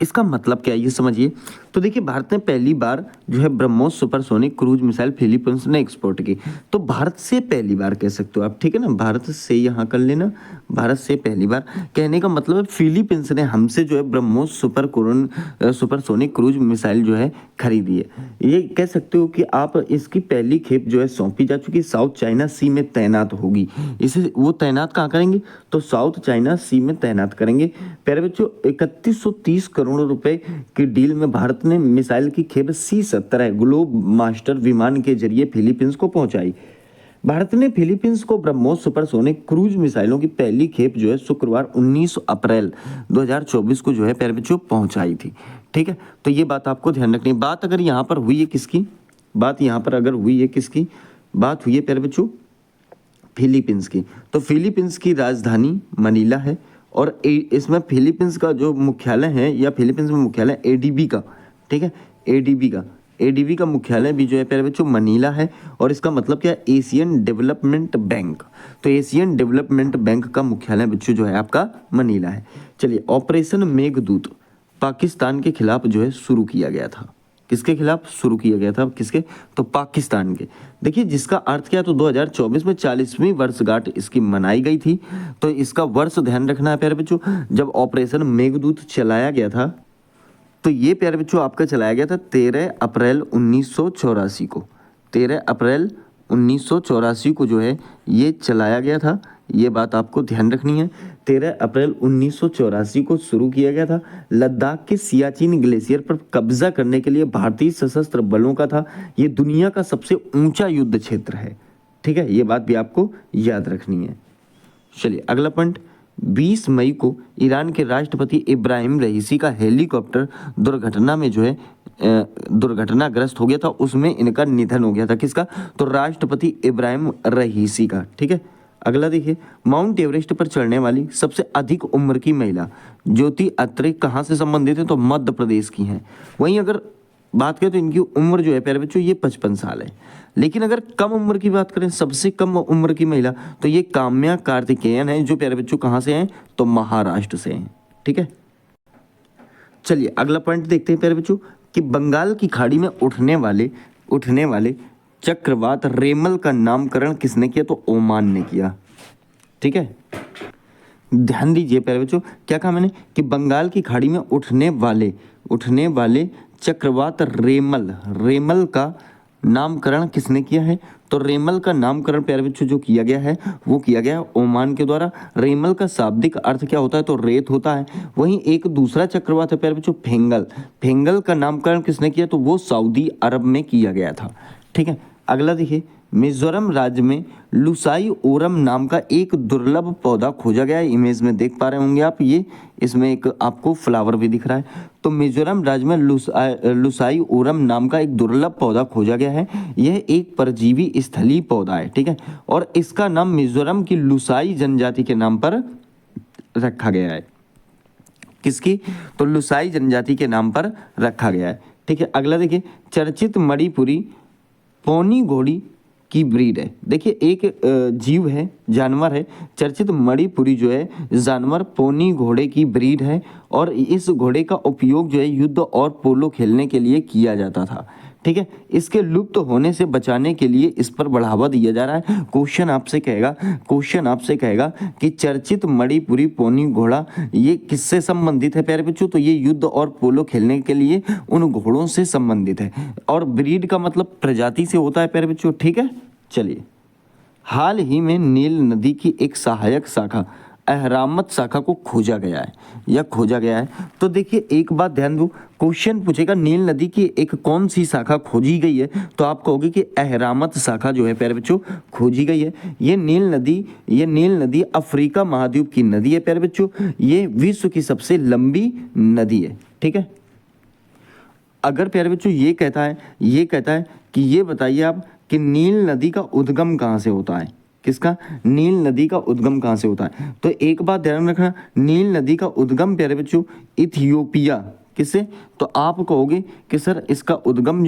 इसका मतलब क्या है ये समझिए। तो देखिए भारत ने पहली बार जो है BrahMos supersonic cruise missile Philippines ने एक्सपोर्ट की। तो भारत से पहली बार कह सकते हो आप, ठीक है ना, भारत से यहाँ कर लेना, भारत से पहली बार कहने का मतलब है फिलीपींस ने हमसे जो है ब्रह्मोस सुपरसोनिक क्रूज मिसाइल जो है खरीदी है। ये कह सकते हो कि आप इसकी पहली खेप जो है सौंपी जा चुकी, साउथ चाइना सी में तैनात होगी। इसे वो तैनात कहाँ करेंगे? तो साउथ चाइना सी में तैनात करेंगे। प्यारे बच्चों 3130 करोड़ रुपए की डील में भारत ने मिसाइल की खेप C-17 ग्लोब मास्टर विमान के जरिए फिलीपींस को पहुंचाई। भारत ने फिलीपींस को ब्रह्मोस सुपरसोनिक क्रूज मिसाइलों की पहली खेप जो है शुक्रवार 19 अप्रैल 2024 को जो है प्यारे बच्चों पहुंचाई थी। ठीक है, तो ये बात आपको ध्यान रखनी है। बात अगर यहाँ पर हुई है किसकी? बात यहाँ पर अगर हुई है किसकी? बात हुई है प्यारे बच्चों फिलीपींस की। तो फिलीपींस की राजधानी मनीला है और इसमें फिलीपींस का जो मुख्यालय है या फिलीपींस में मुख्यालय एडीबी का, ठीक है, एडीबी का मुख्यालय भी जो है प्यारे बच्चों मनीला है। और इसका मतलब क्या है? Asian development bank. तो एशियन डेवलपमेंट बैंक का मुख्यालय बच्चों जो है आपका मनीला है। चलिए, ऑपरेशन मेघदूत पाकिस्तान के खिलाफ जो है शुरू किया गया था। किसके खिलाफ शुरू किया गया था? किसके? तो पाकिस्तान के। देखिए जिसका अर्थ क्या है, तो 2024 में 40वीं वर्षगांठ इसकी मनाई गई थी। तो इसका वर्ष ध्यान रखना है प्यारे बच्चों, जब ऑपरेशन मेघदूत चलाया गया था तो ये प्यारे बच्चों आपका चलाया गया था 13 अप्रैल 1984 को। 13 अप्रैल 1984 को जो है ये चलाया गया था। ये बात आपको ध्यान रखनी है। 13 अप्रैल 1984 को शुरू किया गया था। लद्दाख के सियाचिन ग्लेशियर पर कब्जा करने के लिए भारतीय सशस्त्र बलों का था। ये दुनिया का सबसे ऊंचा युद्ध क्षेत्र है। ठीक है, ये बात भी आपको याद रखनी है। चलिए अगला पॉइंट, 20 मई को ईरान के राष्ट्रपति इब्राहिम रईसी का हेलीकॉप्टर दुर्घटना में जो है दुर्घटनाग्रस्त हो गया था। उसमें इनका निधन हो गया था। किसका? तो राष्ट्रपति इब्राहिम रईसी का। ठीक है, अगला देखिए, माउंट एवरेस्ट पर चढ़ने वाली सबसे अधिक उम्र की महिला ज्योति अत्रे कहाँ से संबंधित है? तो मध्य प्रदेश की हैं। वहीं अगर बात करें तो इनकी उम्र जो है प्यारे बच्चों ये 55 साल है। लेकिन अगर कम उम्र की बात करें, सबसे कम उम्र की महिला, तो ये काम्या कार्तिकेयन है, जो प्यारे बच्चों कहाँ से हैं? तो महाराष्ट्र से हैं। ठीक है, चलिए अगला पॉइंट देखते हैं प्यारे बच्चों कि बंगाल की खाड़ी में उठने वाले चक्रवात रेमल का नामकरण किसने किया? तो ओमान ने किया। ठीक है, ध्यान दीजिए प्यारे बच्चों, क्या कहा मैंने कि बंगाल की खाड़ी में उठने वाले चक्रवात रेमल का नामकरण किसने किया है? तो रेमल का नामकरण प्यारे बच्चों जो किया गया है वो किया गया ओमान के द्वारा। रेमल का शाब्दिक अर्थ क्या होता है? तो रेत होता है। वहीं एक दूसरा चक्रवात है प्यारे बच्चों फेंगल का नामकरण किसने किया? तो वो सऊदी अरब में किया गया था। ठीक है, अगला देखिए, मिजोरम राज्य में लुसाई ओरम नाम का एक दुर्लभ पौधा खोजा गया है। इमेज में देख पा रहे होंगे आप, ये इसमें एक आपको फ्लावर भी दिख रहा है। तो मिजोरम राज्य में लुसाई ओरम नाम का एक दुर्लभ पौधा खोजा गया है। यह एक परजीवी स्थलीय पौधा है। ठीक है, और इसका नाम मिजोरम की लुसाई जनजाति के नाम पर रखा गया है। किसकी? तो लुसाई जनजाति के नाम पर रखा गया है। ठीक है, अगला देखिए, चर्चित मणिपुरी पौनी घोड़ी की ब्रीड है। देखिए एक जीव है, जानवर है, चर्चित मणिपुरी जो है जानवर पौनी घोड़े की ब्रीड है। और इस घोड़े का उपयोग जो है युद्ध और पोलो खेलने के लिए किया जाता था। ठीक है, इसके लुप्त होने से बचाने के लिए इस पर बढ़ावा दिया जा रहा है। क्वेश्चन आपसे कहेगा कि चर्चित मणिपुरी पोनी घोड़ा ये किससे संबंधित है प्यारे बच्चों? तो ये युद्ध और पोलो खेलने के लिए उन घोड़ों से संबंधित है, और ब्रीड का मतलब प्रजाति से होता है प्यारे बच्चों। ठीक है, चलिए, हाल ही में नील नदी की एक सहायक शाखा अहरामत शाखा को खोजा गया है। तो देखिए, एक बात ध्यान दो, क्वेश्चन पूछेगा नील नदी की एक कौन सी शाखा खोजी गई है, तो आप कहोगे कि अहरामत शाखा जो है प्यारे बच्चों खोजी गई है। ये नील नदी अफ्रीका महाद्वीप की नदी है प्यारे बच्चों। ये विश्व की सबसे लंबी नदी है। ठीक है, अगर प्यारे बच्चों ये कहता है कि ये बताइए आप कि नील नदी का उद्गम कहाँ से होता है? किसका? नील नदी का उद्गम कहाँ से होता है? तो एक बात ध्यान रखना, नील नदी का उद्गम प्यारे बच्चों इथियोपिया, किससे? तो आप कहोगे कि सर इसका उद्गम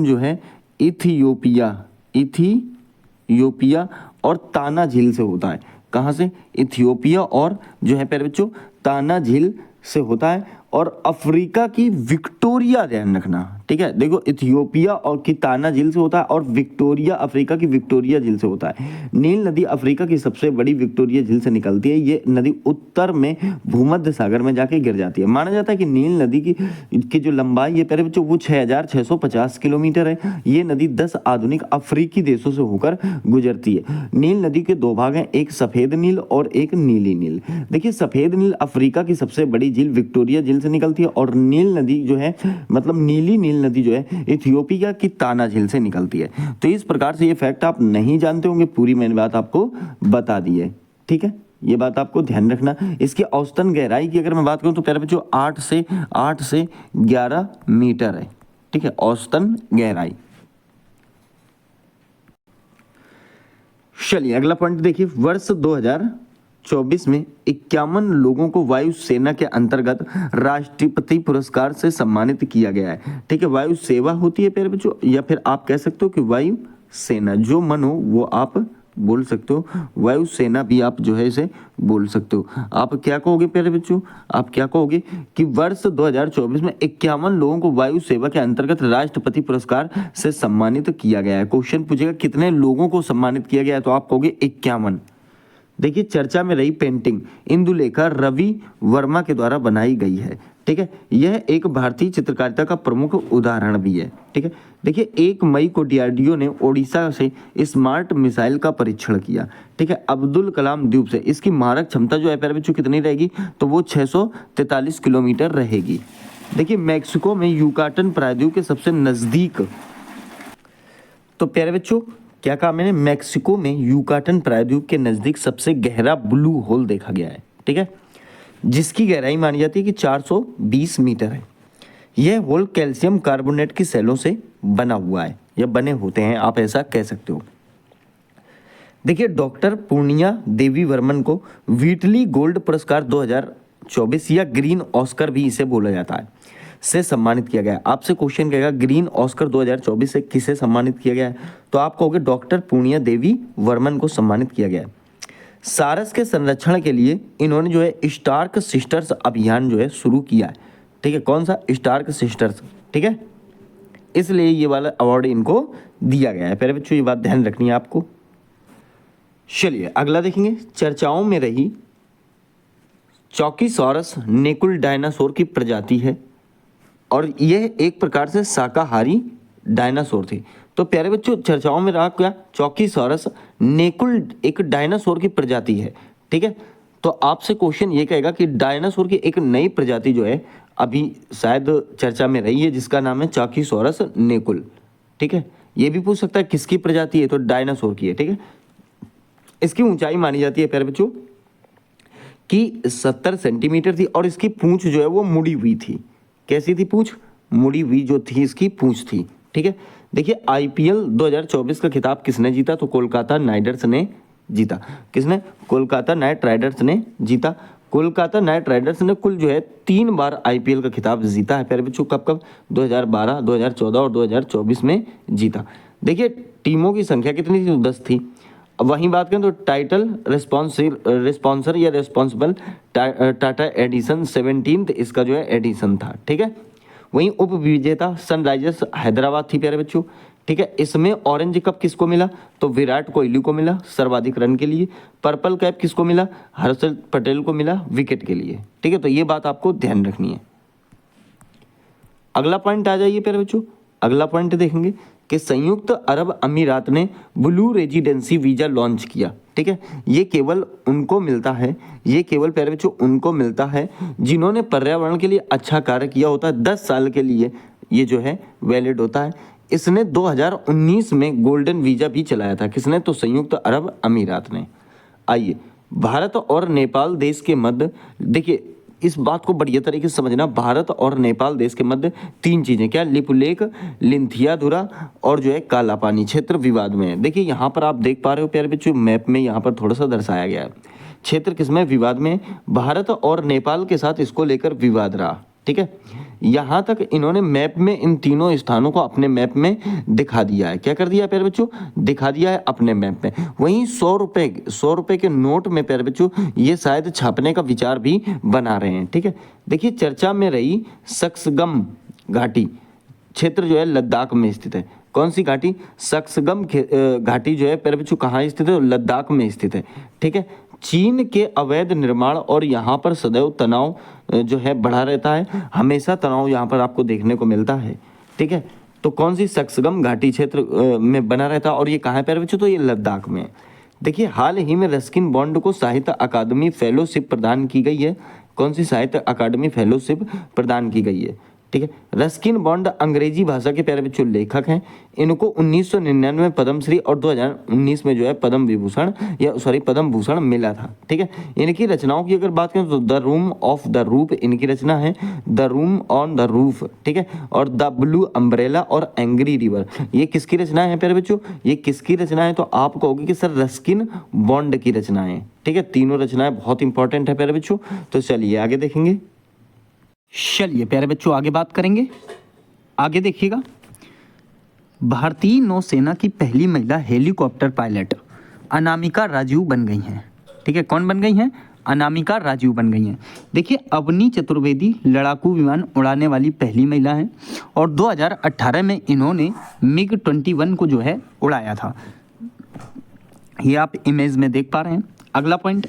जो है इथियोपिया और ताना झील से होता है। कहाँ से? इथियोपिया और जो है प्यारे बच्चों ताना झील से होता है। और अफ्रीका की विक्टोरिया, ध्यान रखना, ठीक है, देखो इथियोपिया और की ताना झील से होता है और विक्टोरिया अफ्रीका की विक्टोरिया झील से होता है। नील नदी अफ्रीका की सबसे बड़ी विक्टोरिया झील से निकलती है। ये नदी उत्तर में भूमध्य सागर में जाके गिर जाती है। माना जाता है कि नील नदी की जो लंबाई है प्यारे बच्चों वो 6650 किलोमीटर है। ये नदी 10 आधुनिक अफ्रीकी देशों से होकर गुजरती है। नील नदी के दो भाग हैं, एक सफेद नील और एक नीली नील। देखिए, सफेद नील अफ्रीका की सबसे बड़ी झील विक्टोरिया झील से निकलती है, और नील नदी जो है मतलब नीली नील नदी जो है इथियोपिया की ताना झील से निकलती है। तो इस प्रकार से ये फैक्ट आप नहीं जानते होंगे, पूरी मैंने बात आपको बता दी है। ठीक है, ये बात आपको ध्यान रखना। इसकी औसतन गहराई की अगर मैं बात करूं तो प्यारे बच्चों 8 से 11 मीटर है। ठीक है, औसतन गहराई। चलिए अगला पॉइंट देखिए, वर्ष 2024 में 51 लोगों को वायु सेना के अंतर्गत राष्ट्रपति पुरस्कार से सम्मानित किया गया है। ठीक है, वायु सेवा होती है प्यारे बच्चों, या फिर आप कह सकते हो कि वायु सेना, जो मन हो वो आप बोल सकते हो, वायु सेना भी आप जो है इसे बोल सकते हो। आप क्या कहोगे प्यारे बच्चों? आप क्या कहोगे कि वर्ष 2024 में 51 लोगों को वायु सेवा के अंतर्गत राष्ट्रपति पुरस्कार से सम्मानित किया गया है। क्वेश्चन पूछेगा कितने लोगों को सम्मानित किया गया है, तो आप कहोगे 51। देखिए, चर्चा में रही पेंटिंग इंदुलेखा रवि वर्मा के द्वारा बनाई गई है। ठीक है, यह एक भारतीय चित्रकारिता का प्रमुख उदाहरण भी है। ठीक है, देखिए 1 मई को डीआरडीओ ने ओडिशा से स्मार्ट मिसाइल का परीक्षण किया। ठीक है, अब्दुल कलाम द्वीप से इसकी मारक क्षमता जो है प्यारे बच्चों कितनी रहेगी, तो वो 643 किलोमीटर रहेगी। देखिए, मैक्सिको में यूकाटन प्रायद्वीप के सबसे नजदीक, तो प्यारे बच्चों क्या कहा मैंने, मैक्सिको में यूकाटन प्रायद्वीप के नजदीक सबसे गहरा ब्लू होल देखा गया है। ठीक है, जिसकी गहराई मानी जाती है कि 420 मीटर है। यह होल कैल्शियम कार्बोनेट की सेलों से बना हुआ है, या बने होते हैं, आप ऐसा कह सकते हो। देखिए, डॉक्टर पूर्णिया देवी वर्मन को व्हीटली गोल्ड पुरस्कार 2024 या ग्रीन ऑस्कर भी इसे बोला जाता है, से सम्मानित किया गया। आपसे क्वेश्चन कहेगा ग्रीन ऑस्कर 2024 से किसे सम्मानित किया गया है, तो आप कहोगे डॉक्टर पूर्णिया देवी वर्मन को सम्मानित किया गया है। सारस के संरक्षण के लिए इन्होंने जो है स्टार्क सिस्टर्स अभियान जो है शुरू किया है। ठीक है, कौन सा? Stark sisters. ठीक है, इसलिए ये वाला अवार्ड इनको दिया गया है। प्यारे बच्चों ये बात ध्यान रखनी है आपको। चलिए अगला देखेंगे, चर्चाओं में रही चौकीसॉरस नेकुल डायनासोर की प्रजाति है, और यह एक प्रकार से शाकाहारी डायनासोर थे। तो प्यारे बच्चों चर्चाओं में रहा क्या? चौकीसॉरस नेकुल एक डायनासोर की प्रजाति है। ठीक है, तो आपसे क्वेश्चन ये कहेगा कि डायनासोर की एक नई प्रजाति जो है अभी शायद चर्चा में रही है, जिसका नाम है चौकीसॉरस नेकुल। ठीक है, ये भी पूछ सकता है किसकी प्रजाति है, तो डायनासोर की है। ठीक है, इसकी ऊंचाई मानी जाती है प्यारे बच्चों कि 70 सेंटीमीटर थी, और इसकी पूंछ जो है वो मुड़ी हुई थी। कैसी थी पूंछ? मुड़ी हुई जो थी इसकी पूंछ थी। ठीक है, देखिए आईपीएल 2024 का खिताब किसने जीता, तो कोलकाता नाइट राइडर्स ने जीता। किसने? कोलकाता नाइट राइडर्स ने जीता। कोलकाता नाइट राइडर्स ने कुल जो है 3 बार आईपीएल का खिताब जीता है प्यारे बच्चों। कब कब? 2012, 2014 और 2024 में जीता। देखिए टीमों की संख्या कितनी थी, तो 10 थी। अब वहीं बात करें तो टाइटल रिस्पॉन्सर या रिस्पॉन्सिबल टाटा एडिशन 17th इसका जो है एडिशन था। ठीक है, वहीं उप विजेता सनराइजर्स हैदराबाद थी प्यारे बच्चों, ठीक है। इसमें ऑरेंज कप किसको मिला, तो विराट कोहली को मिला सर्वाधिक रन के लिए। पर्पल कैप किसको मिला, हर्षल पटेल को मिला विकेट के लिए, ठीक है। तो ये बात आपको ध्यान रखनी है। अगला पॉइंट आ जाइए प्यारे बच्चों, अगला पॉइंट देखेंगे कि संयुक्त अरब अमीरात ने ब्लू रेजिडेंसी वीजा लॉन्च किया, ठीक है। ये केवल उनको मिलता है, ये केवल प्यारे बच्चों उनको मिलता है जिन्होंने पर्यावरण के लिए अच्छा कार्य किया होता है। 10 साल के लिए ये जो है वैलिड होता है। इसने 2019 में गोल्डन वीजा भी चलाया था, किसने, तो संयुक्त अरब अमीरात ने। आइए, भारत और नेपाल देश के मध्य, देखिए इस बात को बढ़िया तरीके से समझना, भारत और नेपाल देश के मध्य 3 चीजें, क्या, लिपुलेख, लिंथियाधुरा और जो है काला पानी क्षेत्र विवाद में है। देखिए यहाँ पर आप देख पा रहे हो प्यारे बच्चों, मैप में यहाँ पर थोड़ा सा दर्शाया गया है, क्षेत्र किसमें, विवाद में। भारत और नेपाल के साथ इसको लेकर विवाद रहा, ठीक है। यहाँ तक इन्होंने मैप में इन तीनों स्थानों को अपने मैप में दिखा दिया है। क्या कर दिया है प्यारे बच्चों, दिखा दिया है अपने मैप में। वहीं 100 रुपए के नोट में प्यारे बच्चों ये शायद छापने का विचार भी बना रहे हैं, ठीक है। देखिए चर्चा में रही सक्सगम घाटी क्षेत्र जो है लद्दाख में स्थित है। कौन सी घाटी, सक्सगम घाटी जो है प्यारे बच्चों कहाँ स्थित है, लद्दाख में स्थित है, ठीक है। चीन के अवैध निर्माण और यहाँ पर सदैव तनाव जो है बढ़ा रहता है, हमेशा तनाव यहाँ पर आपको देखने को मिलता है, ठीक है। तो कौन सी, सक्सगम घाटी क्षेत्र में बना रहता है और ये कहाँ है प्यारे बच्चों, तो ये लद्दाख में। देखिए हाल ही में रस्किन बॉन्ड को साहित्य अकादमी फेलोशिप प्रदान की गई है। कौन सी, साहित्य अकादमी फेलोशिप प्रदान की गई है, ठीक है। रस्किन बॉन्ड अंग्रेजी भाषा के प्यारे बच्चों लेखक हैं। इनको 1999 में पद्मश्री और 2019 में जो है पद्म भूषण मिला था, ठीक है। इनकी रचनाओं की अगर बात करें तो the room of the roof इनकी रचना है, the room on the roof, ठीक है, और द ब्लू अम्ब्रेला और एंग्री रिवर, ये किसकी रचना है प्यारे बच्चों, ये किसकी रचना है, तो आप कहोगे कि सर रस्किन बॉन्ड की रचना है, ठीक है। तीनों रचनाएं बहुत इंपॉर्टेंट है प्यारे बच्चों। तो चलिए आगे देखेंगे, चलिए प्यारे बच्चों आगे बात करेंगे। आगे देखिएगा, भारतीय नौसेना की पहली महिला हेलीकॉप्टर पायलट अनामिका राजीव बन गई हैं, ठीक है। कौन बन गई हैं, अनामिका राजीव बन गई हैं। देखिए अवनी चतुर्वेदी लड़ाकू विमान उड़ाने वाली पहली महिला हैं और 2018 में इन्होंने MiG-21 को जो है उड़ाया था, ये आप इमेज में देख पा रहे हैं। अगला पॉइंट,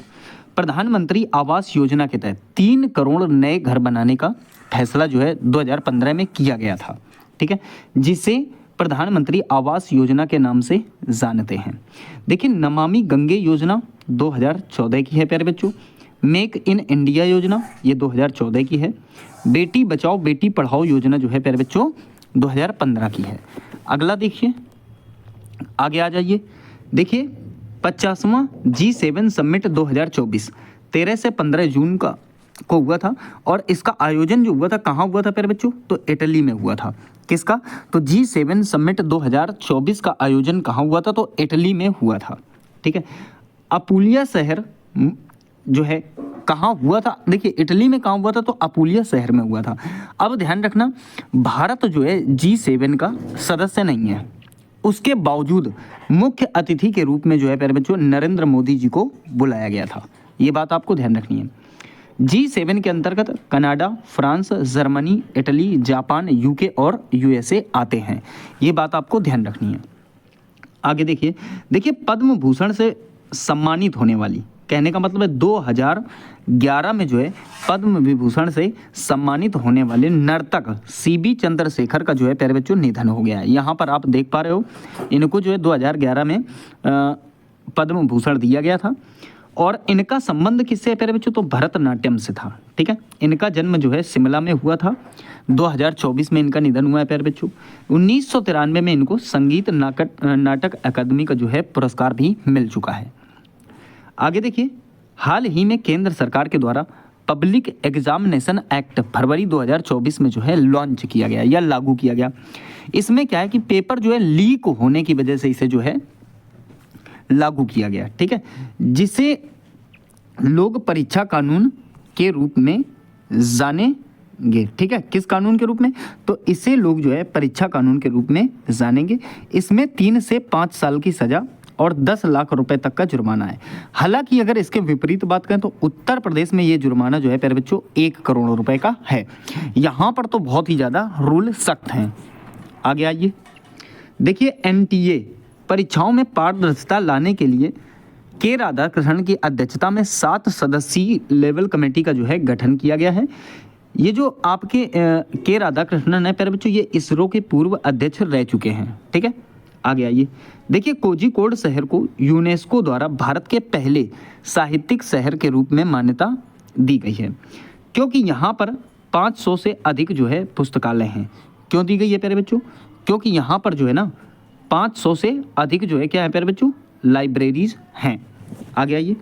प्रधानमंत्री आवास योजना के तहत 3 करोड़ नए घर बनाने का फैसला जो है 2015 में किया गया था, ठीक है, जिसे प्रधानमंत्री आवास योजना के नाम से जानते हैं। देखिए नमामि गंगे योजना 2014 की है प्यारे बच्चों। मेक इन इंडिया योजना ये 2014 की है। बेटी बचाओ बेटी पढ़ाओ योजना जो है प्यारे बच्चों 2015 की है। अगला देखिए, आगे आ जाइए। देखिए 50वां G7 समिट 2024 13 से 15 जून को हुआ था और इसका आयोजन जो हुआ था कहाँ हुआ था प्यारे बच्चों, तो इटली में हुआ था। किसका, तो G7 समिट 2024 का आयोजन कहाँ हुआ था, तो इटली में हुआ था, ठीक है। अपुलिया शहर जो है कहाँ हुआ था, देखिए इटली में कहाँ हुआ था, तो अपुलिया शहर में हुआ था। अब ध्यान रखना, भारत जो है G7 का सदस्य नहीं है, उसके बावजूद मुख्य अतिथि के रूप में जो है प्यारे बच्चों नरेंद्र मोदी जी को बुलाया गया था। ये बात आपको ध्यान रखनी है। G7 के अंतर्गत Canada, France, Germany, Italy, Japan, UK और USA आते हैं। ये बात आपको ध्यान रखनी है। आगे देखिए पद्म भूषण से सम्मानित होने वाली, कहने का मतलब है 2011 में जो है पद्म विभूषण से सम्मानित होने वाले नर्तक CB चंद्रशेखर का जो है प्यारे बच्चों निधन हो गया है। यहाँ पर आप देख पा रहे हो इनको जो है 2011 में पद्म भूषण दिया गया था और इनका संबंध किससे है प्यारे बच्चों, तो भरतनाट्यम से था, ठीक है। इनका जन्म जो है शिमला में हुआ था। 2024 में इनका निधन हुआ है प्यारे बच्चों। 1993 में इनको संगीत नाटक अकादमी का जो है पुरस्कार भी मिल चुका है। आगे देखिए, हाल ही में केंद्र सरकार के द्वारा पब्लिक एग्जामिनेशन एक्ट फरवरी 2024 में जो है लॉन्च किया गया या लागू किया गया। इसमें क्या है कि पेपर जो है लीक होने की वजह से इसे जो है लागू किया गया, ठीक है, जिसे लोग परीक्षा कानून के रूप में जानेंगे, ठीक है। किस कानून के रूप में, तो इसे लोग जो है परीक्षा कानून के रूप में जानेंगे। इसमें 3 से 5 साल की सज़ा और 10 लाख रुपए तक का जुर्माना है। हालांकि अगर इसके विपरीत बात करें तो उत्तर प्रदेश में ये जुर्माना जो है प्यारे बच्चों 1 करोड़ रुपए का है। यहाँ पर तो बहुत ही ज़्यादा रूल सख्त हैं। आगे आइए, देखिए एनटीए परीक्षाओं में पारदर्शिता लाने के लिए के राधाकृष्णन की अध्यक्षता में 7 सदस्यीय लेवल कमेटी का जो है गठन किया गया है। ये जो आपके के राधाकृष्णन है प्यारे बच्चों, ये इसरो के पूर्व अध्यक्ष रह चुके हैं। ठीक है, आगे आइए, देखिए कोझिकोड शहर को यूनेस्को द्वारा भारत के पहले साहित्यिक शहर के रूप में मान्यता दी गई है, क्योंकि यहाँ पर 500 से अधिक जो है पुस्तकालय हैं। क्यों दी गई है प्यारे बच्चों? क्योंकि यहाँ पर जो है ना 500 से अधिक जो है क्या है प्यारे बच्चों, लाइब्रेरीज हैं। आगे आइए,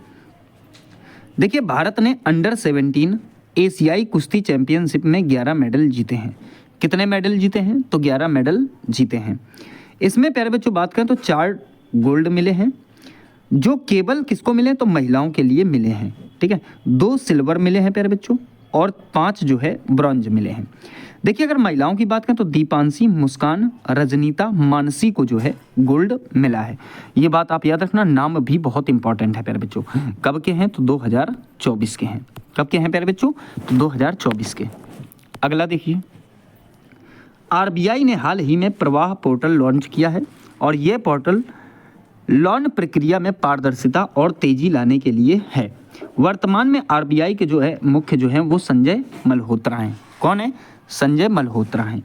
देखिए भारत ने अंडर 17 एशियाई कुश्ती चैंपियनशिप में 11 मेडल जीते हैं। कितने मेडल जीते हैं? तो 11 मेडल जीते हैं। इसमें प्यारे बच्चों बात करें तो 4 गोल्ड मिले हैं, जो केवल किसको मिले तो महिलाओं के लिए मिले हैं। ठीक है, 2 सिल्वर मिले हैं प्यारे बच्चों और 5 जो है ब्रॉन्ज मिले हैं। देखिए अगर महिलाओं की बात करें तो दीपांशी, मुस्कान, रजनीता, मानसी को जो है गोल्ड मिला है। ये बात आप याद रखना, नाम भी बहुत इंपॉर्टेंट है प्यारे बच्चों। कब के हैं? तो 2024 के हैं। कब के हैं प्यारे बच्चों? तो 2024 के। अगला देखिए, आरबीआई ने हाल ही में प्रवाह पोर्टल लॉन्च किया है और यह पोर्टल लोन प्रक्रिया में पारदर्शिता और तेजी लाने के लिए है। वर्तमान में आरबीआई के जो है मुख्य जो है वो संजय मल्होत्रा हैं। कौन है? संजय मल्होत्रा हैं।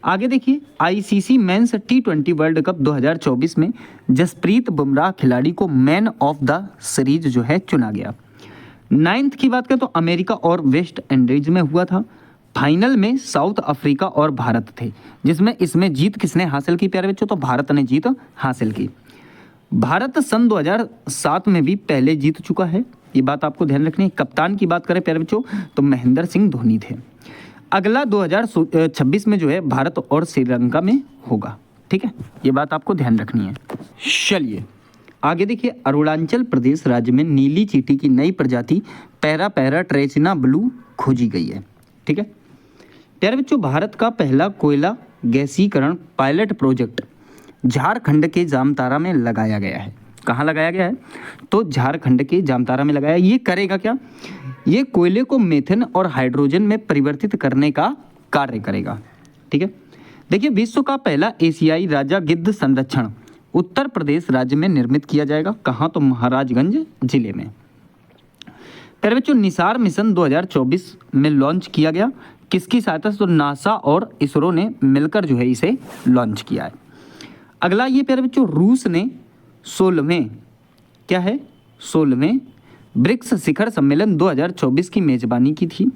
आगे देखिए, ICC men's T20 world cup 2024 में जसप्रीत बुमराह खिलाड़ी को मैन ऑफ द सीरीज जो है चुना गया। 9th की बात करें तो अमेरिका और वेस्ट इंडीज में हुआ था। फाइनल में साउथ अफ्रीका और भारत थे, जिसमें इसमें जीत किसने हासिल की प्यारे बच्चों? तो भारत ने जीत हासिल की। भारत सन 2007 में भी पहले जीत चुका है, ये बात आपको ध्यान रखनी है। कप्तान की बात करें प्यारे बच्चों तो महेंद्र सिंह धोनी थे। अगला 2026 में जो है भारत और श्रीलंका में होगा। ठीक है, ये बात आपको ध्यान रखनी है। चलिए आगे देखिए, अरुणाचल प्रदेश राज्य में नीली चींटी की नई प्रजाति पैरा ट्रेचिना ब्लू खोजी गई है। ठीक है प्यारे बच्चों, भारत का पहला कोयला गैसीकरण पायलट प्रोजेक्ट झारखंड के जामतारा में लगाया गया है। कहाँ लगाया गया है? तो झारखंड के जामतारा में लगाया। ये करेगा क्या? ये कोयले को मेथेन और हाइड्रोजन में परिवर्तित करने का कार्य करेगा। ठीक है, देखिए विश्व का पहला एशियाई राजा गिद्ध संरक्षण उत्तर प्रदेश राज्य में निर्मित किया जाएगा। कहाँ? तो महाराजगंज जिले में। प्यारे बच्चों, निसार मिशन 2024 में लॉन्च किया गया। किसकी सहायता से? तो नासा और इसरो ने मिलकर जो है इसे लॉन्च किया है। अगला ये प्यारे बच्चों, रूस ने 16वें क्या है? 16वें ब्रिक्स शिखर सम्मेलन 2024 की मेजबानी की थी।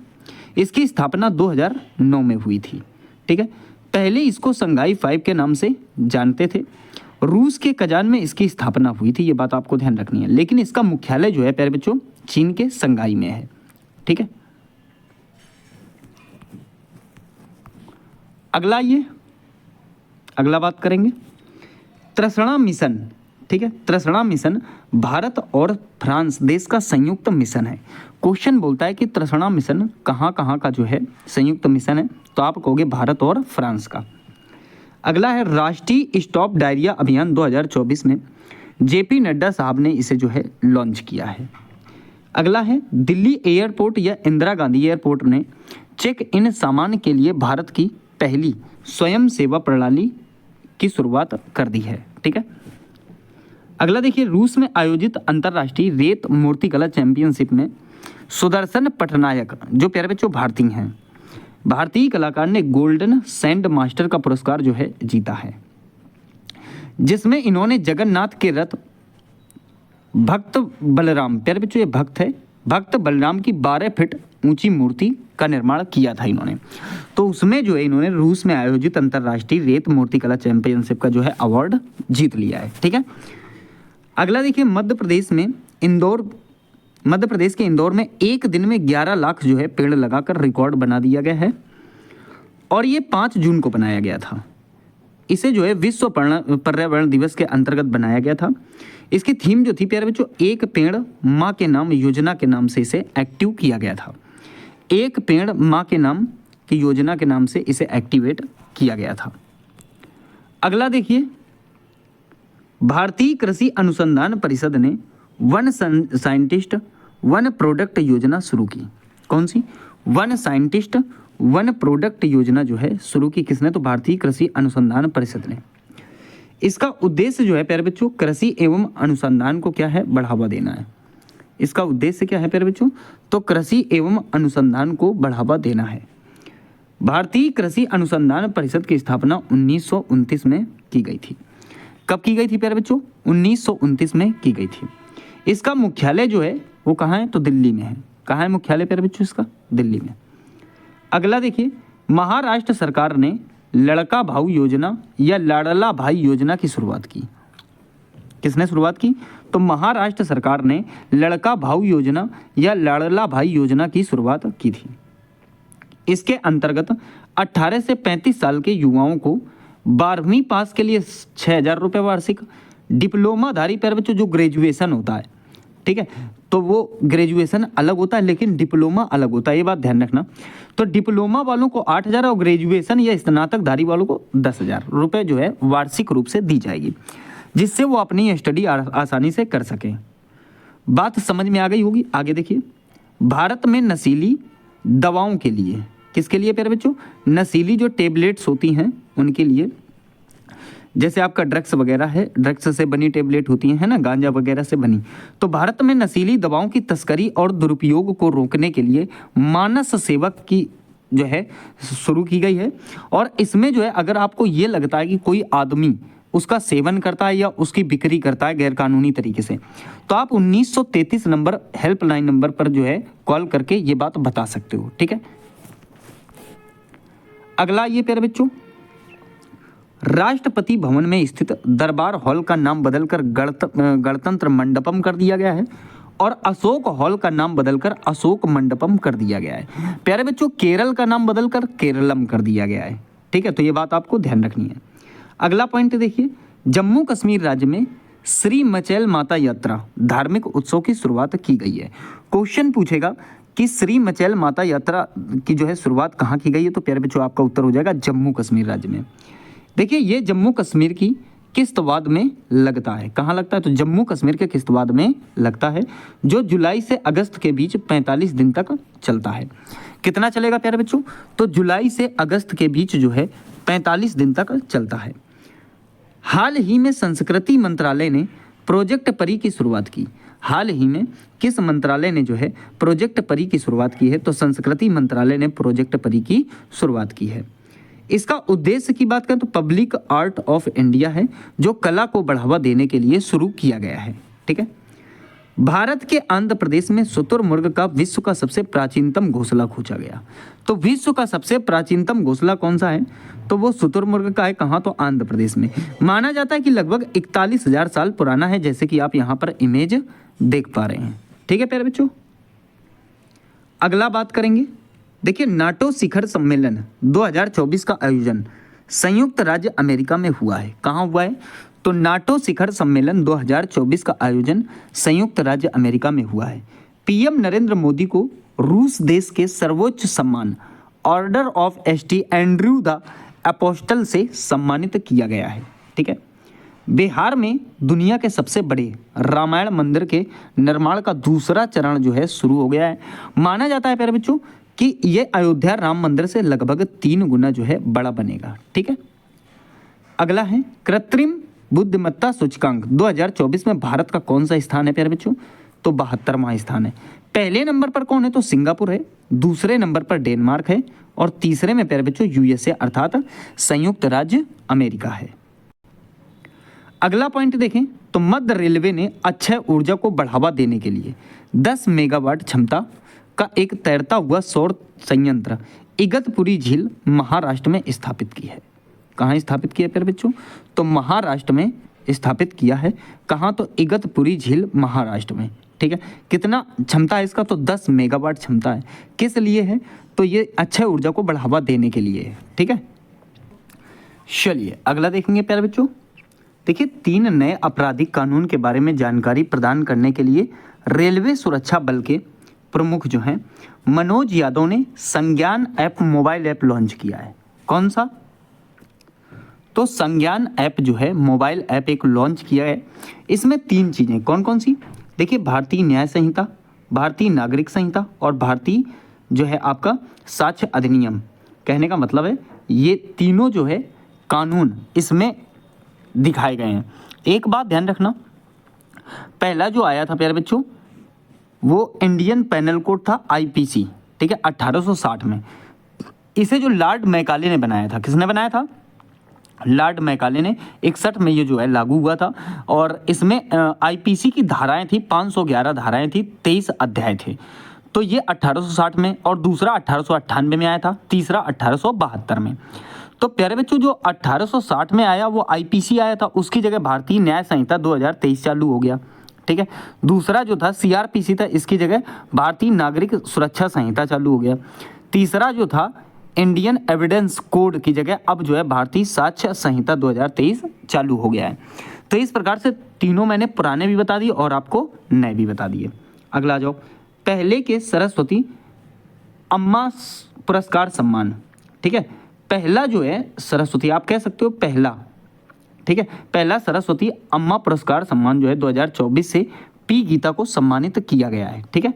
इसकी स्थापना 2009 में हुई थी। ठीक है, पहले इसको संघाई 5 के नाम से जानते थे। रूस के कजान में इसकी स्थापना हुई थी, ये बात आपको ध्यान रखनी है। लेकिन इसका मुख्यालय जो है प्यारे बच्चों चीन के संघाई में है। ठीक है, अगला बात करेंगे तृष्णा मिशन। ठीक है, तृष्णा मिशन भारत और फ्रांस देश का संयुक्त मिशन है। क्वेश्चन बोलता है कि तृष्णा मिशन कहाँ कहाँ का जो है संयुक्त मिशन है? तो आप कहोगे भारत और फ्रांस का। अगला है राष्ट्रीय स्टॉप डायरिया अभियान 2024 में जेपी नड्डा साहब ने इसे जो है लॉन्च किया है। अगला है दिल्ली एयरपोर्ट या इंदिरा गांधी एयरपोर्ट ने चेक इन सामान के लिए भारत की पहली स्वयं सेवा प्रणाली की शुरुआत कर दी है। ठीक है, अगला देखिए, रूस में आयोजित अंतर्राष्ट्रीय रेत मूर्तिकला चैंपियनशिप में सुदर्शन पटनायक जो प्यारे बच्चों भारतीय हैं, भारतीय कलाकार ने गोल्डन सैंड मास्टर का पुरस्कार जो है जीता है, जिसमें इन्होंने जगन्नाथ के रथ भक्त बलराम, प्यारे बच्चों ये भक्त है, भक्त बलराम की 12 फीट ऊंची मूर्ति का निर्माण किया था इन्होंने। तो उसमें जो है इन्होंने रूस में आयोजित अंतर्राष्ट्रीय रेत मूर्तिकला चैंपियनशिप का जो है अवार्ड जीत लिया है। ठीक है, अगला देखिए, मध्य प्रदेश के इंदौर में एक दिन में 11 लाख जो है पेड़ लगाकर रिकॉर्ड बना दिया गया है और ये 5 जून को बनाया गया था। इसे जो है विश्व पर्यावरण दिवस के अंतर्गत बनाया गया था। इसकी थीम जो थी प्यारे बच्चों, एक पेड़ माँ के नाम योजना के नाम से इसे एक्टिव किया गया था। एक पेड़ माँ के नाम की योजना के नाम से इसे एक्टिवेट किया गया था। अगला देखिए, भारतीय कृषि अनुसंधान परिषद ने वन साइंटिस्ट वन प्रोडक्ट योजना शुरू की। कौन सी? वन साइंटिस्ट वन प्रोडक्ट योजना जो है शुरू की किसने? तो भारतीय कृषि अनुसंधान परिषद ने। इसका उद्देश्य जो है प्यारे बच्चों, कृषि एवं अनुसंधान को क्या है? बढ़ावा देना है। इसका उद्देश्य क्या है प्यारे बच्चों? तो कृषि एवं अनुसंधान को बढ़ावा देना है। भारतीय कृषि अनुसंधान परिषद की स्थापना 1929 में की गई थी। कब की गई थी प्यारे बच्चों? 1929 में की गई थी। इसका मुख्यालय जो है वो कहाँ है? तो दिल्ली में है। कहाँ है मुख्यालय प्यारे बच्चों इसका? दिल्ली में। अगला देखिए, महाराष्ट्र सरकार ने लड़का भाऊ योजना या लाडला भाई योजना की शुरुआत की। किसने शुरुआत की? तो महाराष्ट्र सरकार ने लड़का भाऊ योजना या लाडला भाई योजना की शुरुआत की थी। इसके अंतर्गत 18 से 35 साल के युवाओं को 12वीं पास के लिए 6,000 रुपये वार्षिक, डिप्लोमाधारी प्यारे बच्चों जो ग्रेजुएशन होता है, ठीक है, तो वो ग्रेजुएशन अलग होता है लेकिन डिप्लोमा अलग होता है, ये बात ध्यान रखना। तो डिप्लोमा वालों को 8,000 और ग्रेजुएशन या स्नातकधारी वालों को 10,000 रुपये जो है वार्षिक रूप से दी जाएगी, जिससे वो अपनी स्टडी आसानी से कर सकें। बात समझ में आ गई होगी। आगे देखिए, भारत में नशीली दवाओं के लिए, किसके लिए प्यारे बच्चों? नशीली जो टेबलेट्स होती हैं उनके लिए, जैसे आपका ड्रग्स वगैरह है, ड्रग्स से बनी टेबलेट होती है ना, गांजा वगैरह से बनी। तो भारत में नशीली दवाओं की तस्करी और दुरुपयोग को रोकने के लिए मानस सेवक की जो है शुरू की गई है। और इसमें जो है अगर आपको ये लगता है कि कोई आदमी उसका सेवन करता है या उसकी बिक्री करता है गैरकानूनी तरीके से, तो आप 1933 नंबर हेल्पलाइन नंबर पर जो है कॉल करके ये बात बता सकते हो, ठीक है। अगला ये प्यारे बच्चों, राष्ट्रपति भवन में स्थित दरबार हॉल का नाम बदलकर गणतंत्र मंडपम कर दिया गया है और अशोक हॉल का नाम बदलकर अशोक मंडपम कर दिया गया है। प्यारे बच्चों, केरल का नाम बदलकर केरलम कर दिया गया है, ठीक है, तो ये बात आपको ध्यान रखनी है। अगला पॉइंट देखिए, जम्मू कश्मीर राज्य में श्री मचैल माता यात्रा धार्मिक उत्सव की शुरुआत की गई है। क्वेश्चन पूछेगा कि श्री मचैल माता यात्रा की जो है शुरुआत कहाँ की गई है, तो प्यारे बच्चों आपका उत्तर हो जाएगा जम्मू कश्मीर राज्य में। देखिए, ये जम्मू कश्मीर की किश्तवाड़ में लगता है। कहाँ लगता है? तो जम्मू कश्मीर के किश्तवाड़ में लगता है, जो जुलाई से अगस्त के बीच 45 दिन तक चलता है। कितना चलेगा प्यारे बच्चों? तो जुलाई से अगस्त के बीच जो है 45 दिन तक चलता है। हाल ही में संस्कृति मंत्रालय ने प्रोजेक्ट परी की शुरुआत की। हाल ही में किस मंत्रालय ने जो है प्रोजेक्ट परी की शुरुआत की है? तो संस्कृति मंत्रालय ने प्रोजेक्ट परी की शुरुआत की है। इसका उद्देश्य की बात करें तो पब्लिक आर्ट ऑफ इंडिया है, जो कला को बढ़ावा देने के लिए शुरू किया गया है, ठीक है। भारत के आंध्र प्रदेश में शुतुरमुर्ग का विश्व का सबसे प्राचीनतम घोंसला खोजा गया। तो विश्व का सबसे प्राचीनतम घोंसला कौन सा है? तो वो शुतुरमुर्ग का है। कहाँ? तो आंध्र प्रदेश में। माना जाता है कि लगभग 41,000 साल पुराना है, जैसे कि आप यहाँ पर इमेज देख पा रहे हैं, ठीक है प्यारे बच्चों। अगला बात करेंगे, देखिए, नाटो शिखर सम्मेलन 2024 का आयोजन संयुक्त राज्य अमेरिका में हुआ है। कहाँ हुआ है? तो नाटो शिखर सम्मेलन 2024 का आयोजन संयुक्त राज्य अमेरिका में हुआ है। पीएम नरेंद्र मोदी को रूस देश के सर्वोच्च सम्मान order of ST Andrew the apostle से सम्मानित किया गया है, ठीक है। बिहार में दुनिया के सबसे बड़े रामायण मंदिर के निर्माण का दूसरा चरण जो है शुरू हो गया है। माना जाता है प्यारे बच्चों कि ये अयोध्या राम मंदिर से लगभग 3 गुना जो है बड़ा बनेगा, ठीक है। अगला है, कृत्रिम बुद्धिमत्ता सूचकांक 2024 में भारत का कौन सा स्थान है प्यारे बच्चों? तो 72वां स्थान है। पहले नंबर पर कौन है? तो सिंगापुर है, दूसरे नंबर पर डेनमार्क है और तीसरे में प्यारे बच्चों यूएसए अर्थात संयुक्त राज्य अमेरिका है। अगला पॉइंट देखें तो मध्य रेलवे ने अक्षय ऊर्जा को बढ़ावा देने के लिए 10 मेगावाट क्षमता का एक तैरता हुआ सौर संयंत्र इगतपुरी झील महाराष्ट्र में स्थापित की है। कहाँ स्थापित किया प्यारे बच्चों? तो महाराष्ट्र में स्थापित किया है। कहाँ? तो इगतपुरी झील महाराष्ट्र में, ठीक है। कितना क्षमता है इसका? तो 10 मेगावाट क्षमता है। किस लिए है? तो ये अक्षय ऊर्जा को बढ़ावा देने के लिए है, ठीक है। चलिए अगला देखेंगे प्यारे बच्चों। देखिए, 3 नए आपराधिक कानून के बारे में जानकारी प्रदान करने के लिए रेलवे सुरक्षा बल के प्रमुख जो हैं मनोज यादव ने संज्ञान ऐप मोबाइल ऐप लॉन्च किया है। कौन सा? तो संज्ञान ऐप जो है मोबाइल ऐप एक लॉन्च किया है। इसमें 3 चीज़ें कौन कौन सी, देखिए भारतीय न्याय संहिता, भारतीय नागरिक संहिता और भारतीय जो है आपका साक्ष्य अधिनियम। कहने का मतलब है ये तीनों जो है कानून इसमें दिखाए गए हैं। एक बात ध्यान रखना, पहला जो आया था प्यारे बच्चों वो इंडियन पेनल कोड था आईपीसी, ठीक है, 1860 में। इसे जो लॉर्ड मैकाले ने बनाया था, किसने बनाया था, लॉर्ड मैकाले ने 61 में ये जो है लागू हुआ था। और इसमें आईपीसी की धाराएं थी 511 धाराएं थी, 23 अध्याय थे। तो ये 1860 में, और दूसरा 1898 में आया था, तीसरा 1872 में। तो प्यारे बच्चों जो 1860 में आया वो आईपीसी आया था, उसकी जगह भारतीय न्याय संहिता 2023 चालू हो गया, ठीक है। दूसरा जो था सीआरपीसी था, इसकी जगह भारतीय नागरिक सुरक्षा संहिता चालू हो गया। तीसरा जो था इंडियन एविडेंस कोड की जगह अब जो है भारतीय साक्ष्य संहिता 2023 चालू हो गया है। तो इस प्रकार से तीनों मैंने पुराने भी बता दिए और आपको नए भी बता दिए। अगला जाओ, पहले के सरस्वती अम्मा पुरस्कार सम्मान, ठीक है। पहला जो है सरस्वती, आप कह सकते हो पहला, ठीक है, पहला सरस्वती अम्मा पुरस्कार सम्मान जो है 2024 से पी गीता को सम्मानित किया गया है, ठीक है।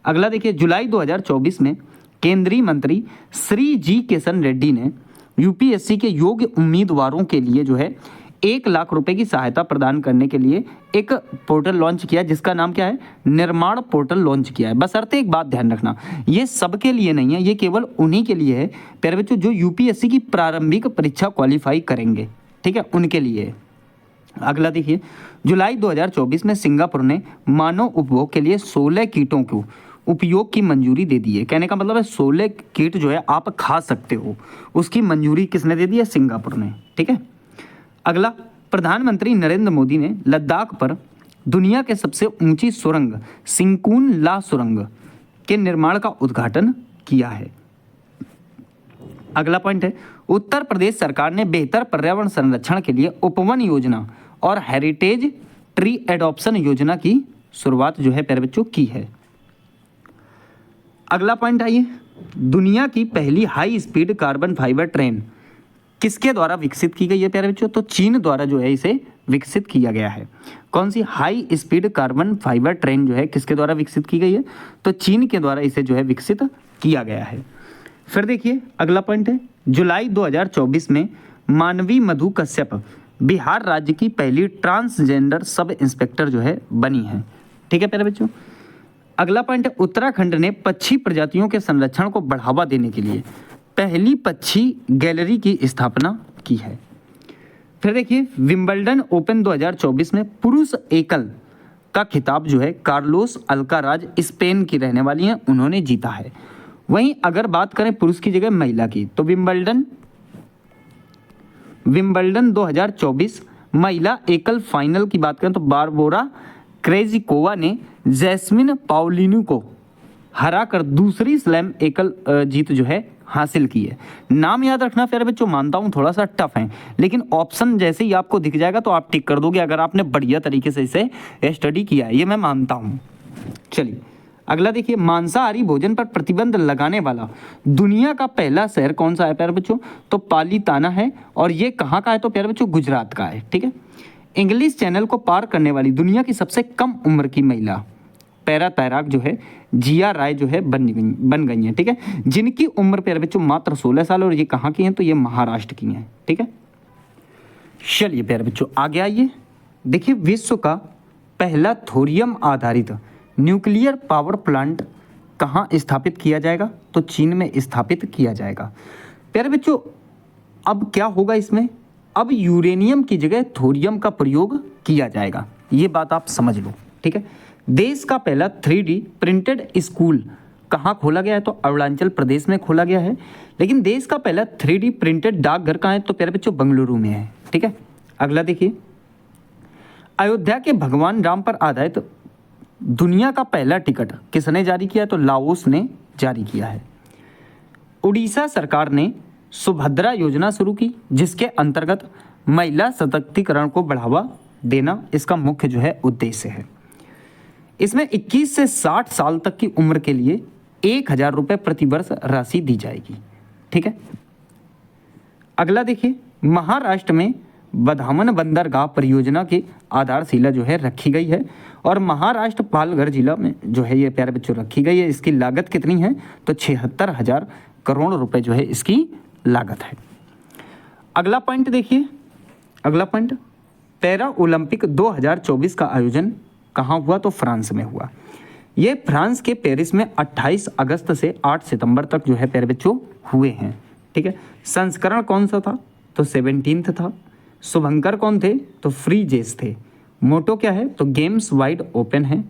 अगला देखिए, जुलाई 2024 में केंद्रीय मंत्री श्री जी किशन रेड्डी ने यूपीएससी के योग्य उम्मीदवारों के लिए जो है 1 लाख रुपए की सहायता प्रदान करने के लिए एक पोर्टल लॉन्च किया, जिसका नाम क्या है, निर्माण पोर्टल लॉन्च किया है। बशर्ते एक बात ध्यान रखना, ये सबके लिए नहीं है, ये केवल उन्हीं के लिए है प्यारे बच्चों जो यूपीएससी की प्रारंभिक परीक्षा क्वालिफाई करेंगे, ठीक है, उनके लिए। अगला देखिए, जुलाई 2024 में सिंगापुर ने मानव उपभोग के लिए 16 कीटों को उपयोग की मंजूरी दे दी है। कहने का मतलब है 16 कीट जो है आप खा सकते हो, उसकी मंजूरी किसने दे दी है, सिंगापुर ने, ठीक है। अगला, प्रधानमंत्री नरेंद्र मोदी ने लद्दाख पर दुनिया के सबसे ऊंची सुरंग सिंकुन ला सुरंग के निर्माण का उद्घाटन किया है। अगला पॉइंट है, उत्तर प्रदेश सरकार ने बेहतर पर्यावरण संरक्षण के लिए उपवन योजना और हेरिटेज ट्री एडॉप्शन योजना की शुरुआत जो है प्यारे बच्चों की है। अगला पॉइंट आइए, दुनिया की पहली high speed carbon fibre train किसके द्वारा विकसित की गई है प्यारे बच्चों, तो चीन द्वारा जो है इसे विकसित किया गया है। कौन सी high speed carbon fibre train जो है किसके द्वारा विकसित की गई है, तो चीन के द्वारा इसे जो है विकसित किया गया है। फिर देखिए अगला पॉइंट है, जुलाई 2024 में मानवी मधु कश्यप बिहार राज्य की पहली ट्रांसजेंडर सब इंस्पेक्टर जो है बनी है, ठीक है प्यारे बच्चों। अगला पॉइंट है, उत्तराखंड ने पक्षी प्रजातियों के संरक्षण को बढ़ावा देने के लिए पहली पक्षी गैलरी की स्थापना की है। फिर देखिए, विंबलडन ओपन 2024 में पुरुष एकल का खिताब जो है कार्लोस अल्काराज स्पेन की रहने वाली हैं, उन्होंने जीता है। वहीं अगर बात करें पुरुष की जगह महिला की, तो विंबलडन 2024 महिला एकल फाइनल की बात करें तो बारबोरा क्रेजिकोवा ने जैस्मिन पाउलिनो को हराकर दूसरी स्लैम एकल जीत जो है हासिल की है। नाम याद रखना प्यारे बच्चों, मानता हूँ थोड़ा सा टफ है, लेकिन ऑप्शन जैसे ही आपको दिख जाएगा तो आप टिक कर दोगे अगर आपने बढ़िया तरीके से इसे स्टडी किया है, ये मैं मानता हूँ। चलिए अगला देखिए, मांसाहारी भोजन पर प्रतिबंध लगाने वाला दुनिया का पहला शहर कौन सा है प्यारे बच्चों, तो पालीताना है, और ये कहाँ का है तो प्यारे बच्चों गुजरात का है, ठीक है। इंग्लिश चैनल को पार करने वाली दुनिया की सबसे कम उम्र की महिला पैरा तैराक जो है जिया राय जो है बन गई हैं, ठीक है, जिनकी उम्र प्यारे बच्चों मात्र 16 साल, और ये कहाँ की हैं तो ये महाराष्ट्र की हैं, ठीक है। चलिए प्यारे बच्चों आगे आइए, देखिए विश्व का पहला थोरियम आधारित न्यूक्लियर पावर प्लांट कहाँ स्थापित किया जाएगा, तो चीन में स्थापित किया जाएगा। प्यारे बच्चों अब क्या होगा इसमें, अब यूरेनियम की जगह थोरियम का प्रयोग किया जाएगा, ये बात आप समझ लो, ठीक है। देश का पहला 3D प्रिंटेड स्कूल कहाँ खोला गया है, तो अरुणाचल प्रदेश में खोला गया है। लेकिन देश का पहला 3D प्रिंटेड डाकघर कहाँ है, तो प्यारे बच्चों बेंगलुरु में है, ठीक है। अगला देखिए, अयोध्या के भगवान राम पर आधारित दुनिया का पहला टिकट किसने जारी किया है, तो लाओस ने जारी किया है। उड़ीसा सरकार ने सुभद्रा योजना शुरू की, जिसके अंतर्गत महिला सशक्तिकरण को बढ़ावा देना इसका मुख्य जो है उद्देश्य है। इसमें 21 से 60 साल तक की उम्र के लिए 1000 रुपये प्रति वर्ष राशि दी जाएगी, ठीक है। अगला देखिए, महाराष्ट्र में बधामन बंदरगाह परियोजना की आधारशिला जो है रखी गई है और महाराष्ट्र पालघर जिला में जो है ये प्यारे बच्चों रखी गई है। इसकी लागत कितनी है? तो 76,000 करोड़ रुपए जो है इसकी लागत है। अगला पॉइंट देखिए, अगला पॉइंट, पैरा ओलंपिक 2024 का आयोजन कहाँ हुआ? तो फ्रांस में हुआ। ये फ्रांस के पेरिस में 28 अगस्त से 8 सितंबर तक जो है प्यारे बच्चों हुए हैं। ठीक है, संस्करण कौन सा था? तो 17 था। शुभंकर कौन थे? तो फ्री जेस थे। मोटो क्या है? तो गेम्स वाइड ओपन है।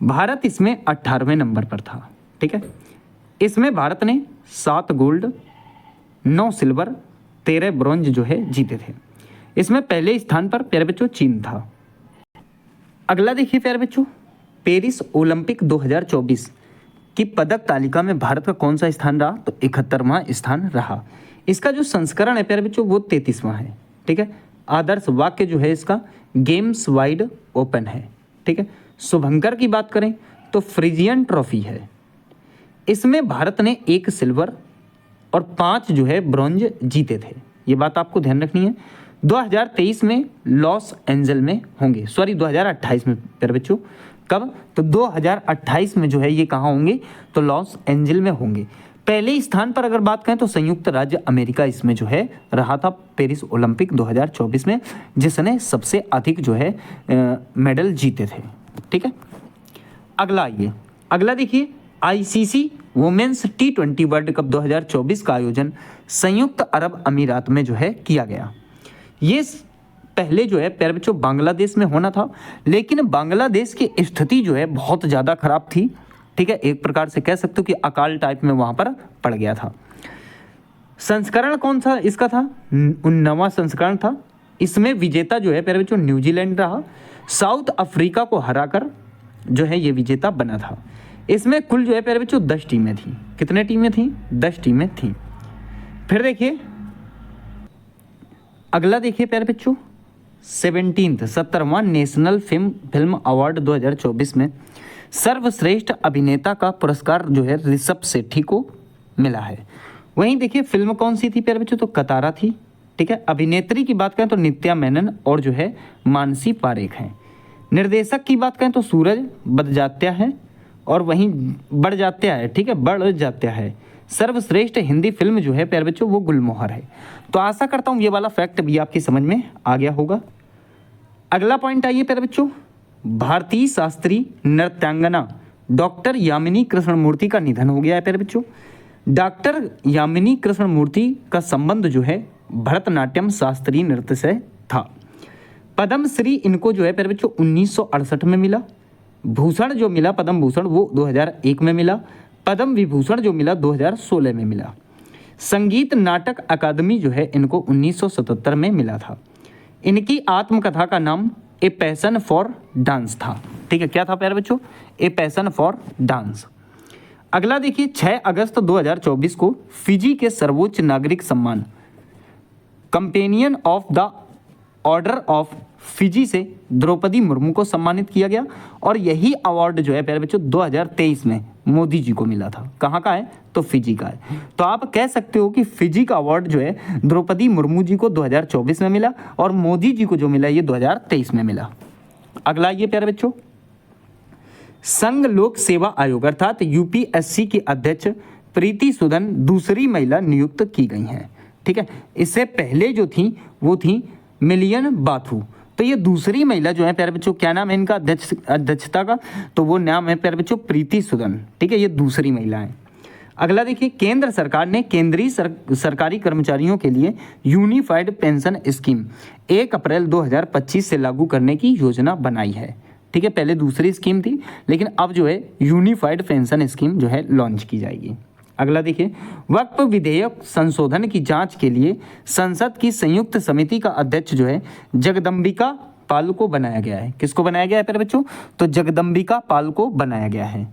भारत इसमें 18वें नंबर पर था। ठीक है, इसमें भारत ने 7 गोल्ड, 9 सिल्वर, 13 ब्रॉन्ज जो है जीते थे। इसमें पहले स्थान पर प्यारे बच्चों चीन था। अगला देखिए प्यारे बच्चों, पेरिस ओलंपिक 2024 की पदक तालिका में भारत का कौन सा स्थान रहा? तो 71वां स्थान रहा। इसका जो संस्करण है प्यारे बच्चों वो 33वां है। ठीक है, आदर्श वाक्य जो है इसका गेम्स वाइड ओपन है। ठीक है, शुभंकर की बात करें तो फ्रिजियन ट्रॉफी है। इसमें भारत ने 1 सिल्वर और 5 जो है ब्रॉन्ज जीते थे। ये बात आपको ध्यान रखनी है। 2023 में लॉस एंजल में होंगे, सॉरी 2028 में प्यारे बच्चों। कब? तो 2028 में जो है ये कहाँ होंगे? तो लॉस एंजल में होंगे। पहले स्थान पर अगर बात करें तो संयुक्त राज्य अमेरिका इसमें जो है रहा था पेरिस ओलंपिक 2024 में, जिसने सबसे अधिक जो है मेडल जीते थे। ठीक है, अगला आइए, अगला देखिए, ICC women's T20 world cup 2024 का आयोजन संयुक्त अरब अमीरात में जो है किया गया। ये पहले जो है प्यारे बच्चों बांग्लादेश में होना था, लेकिन बांग्लादेश की स्थिति जो है बहुत ज़्यादा खराब थी। ठीक है, एक प्रकार से कह सकते हो कि अकाल टाइप में वहाँ पर पड़ गया था। संस्करण कौन सा इसका था? 19वां संस्करण था। इसमें विजेता जो है प्यारे बच्चों न्यूजीलैंड रहा। साउथ अफ्रीका को हराकर जो है ये विजेता बना था। इसमें कुल जो है प्यारे बच्चों 10 टीमें थी। कितने टीमें थी? 10 टीमें थी। फिर देखिए अगला देखिए प्यारे बच्चों, 17वां नेशनल फिल्म अवार्ड 2024 में सर्वश्रेष्ठ अभिनेता का पुरस्कार जो है ऋषभ शेट्टी को मिला है। वहीं देखिए फिल्म कौन सी थी प्यारे बच्चों? तो कतारा थी। ठीक है, अभिनेत्री की बात करें तो नित्या मेनन और जो है मानसी पारेख हैं। निर्देशक की बात करें तो सूरज बड़जात्या है और वहीं बड़जात्या है। ठीक है, बड़जात्या है। सर्वश्रेष्ठ हिंदी फिल्म जो है प्यारे बच्चों वो गुलमोहर है। तो आशा करता हूँ ये वाला फैक्ट भी आपकी समझ में आ गया होगा। अगला पॉइंट आइए प्यारे बच्चों, भारतीय शास्त्रीय नृत्यांगना डॉक्टर यामिनी कृष्णमूर्ति का निधन हो गया है प्यारे बच्चों। डॉक्टर यामिनी कृष्णमूर्ति का संबंध जो है भरतनाट्यम शास्त्रीय नृत्य से था। पद्मश्री इनको जो है प्यारे बच्चों 1968 में मिला। भूषण जो मिला पद्म भूषण वो 2001 में मिला। पद्म विभूषण जो मिला 2016 में मिला। संगीत नाटक अकादमी जो है इनको 1977 में मिला था। इनकी आत्मकथा का नाम ए पैशन फॉर डांस था। ठीक है, क्या था प्यारे बच्चों? A passion for dance. अगला देखिए, 6 अगस्त 2024 को फिजी के सर्वोच्च नागरिक सम्मान companion of the order of Fiji से द्रौपदी मुर्मू को सम्मानित किया गया और यही अवार्ड जो है प्यारे बच्चों 2023 में मोदी जी को मिला था। कहाँ का है? तो फिजी का है। तो आप कह सकते हो कि फिजी का अवार्ड जो है द्रौपदी मुर्मू जी को 2024 में मिला और मोदी जी को जो मिला ये 2023 में मिला। अगला ये प्यारे बच्चों, संघ लोक सेवा आयोग अर्थात यूपीएससी की अध्यक्ष प्रीति सूदन दूसरी महिला नियुक्त की गई हैं। ठीक है, इससे पहले जो थी वो थी मिलियन बाथू। तो ये दूसरी महिला जो है प्यारे बच्चों, क्या नाम है इनका अध्यक्षता का? तो वो नाम है प्यारे बच्चों प्रीति सूदन। ठीक है, ये दूसरी महिला है। अगला देखिए, केंद्र सरकार ने केंद्रीय सरकारी कर्मचारियों के लिए यूनिफाइड पेंशन स्कीम 1 अप्रैल 2025 से लागू करने की योजना बनाई है। ठीक है, पहले दूसरी स्कीम थी लेकिन अब जो है यूनिफाइड पेंशन स्कीम जो है लॉन्च की जाएगी। अगला देखिए, वक्फ विधेयक संशोधन की जांच के लिए संसद की संयुक्त समिति का अध्यक्ष जो है जगदम्बिका पाल को बनाया गया है। किसको बनाया गया है प्यारे बच्चों? तो जगदम्बिका पाल को बनाया गया है।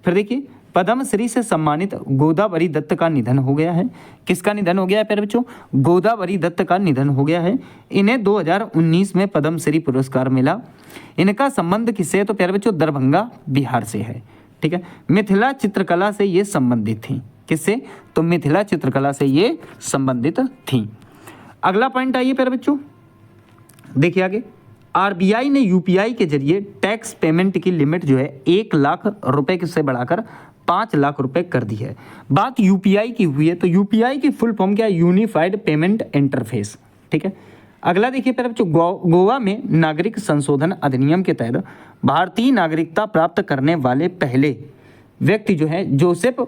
फिर देखिए, पद्मश्री से सम्मानित गोदावरी दत्त का निधन हो गया है। किसका निधन हो गया है प्यारे बच्चों? गोदावरी दत्त का निधन हो गया है। इन्हें 2019 में पद्मश्री पुरस्कार मिला। इनका संबंध किससे है? तो प्यारे बच्चों दरभंगा बिहार से है। ठीक है, मिथिला चित्रकला से ये संबंधित थी। किससे? तो मिथिला चित्रकला से ये संबंधित थी। अगला पॉइंट आइए प्यारे बच्चों, देखिए आगे, आरबीआई ने यूपीआई के जरिए टैक्स पेमेंट की लिमिट जो है 1 लाख रुपए से बढ़ाकर 5 लाख रुपए कर दी है। बात यूपीआई की हुई है तो यूपीआई की फुल फॉर्म क्या है? Unified payment interface. ठीक है, अगला देखिए प्यारे बच्चों, गोवा में नागरिक संशोधन अधिनियम के तहत भारतीय नागरिकता प्राप्त करने वाले पहले व्यक्ति जो है जोसेफ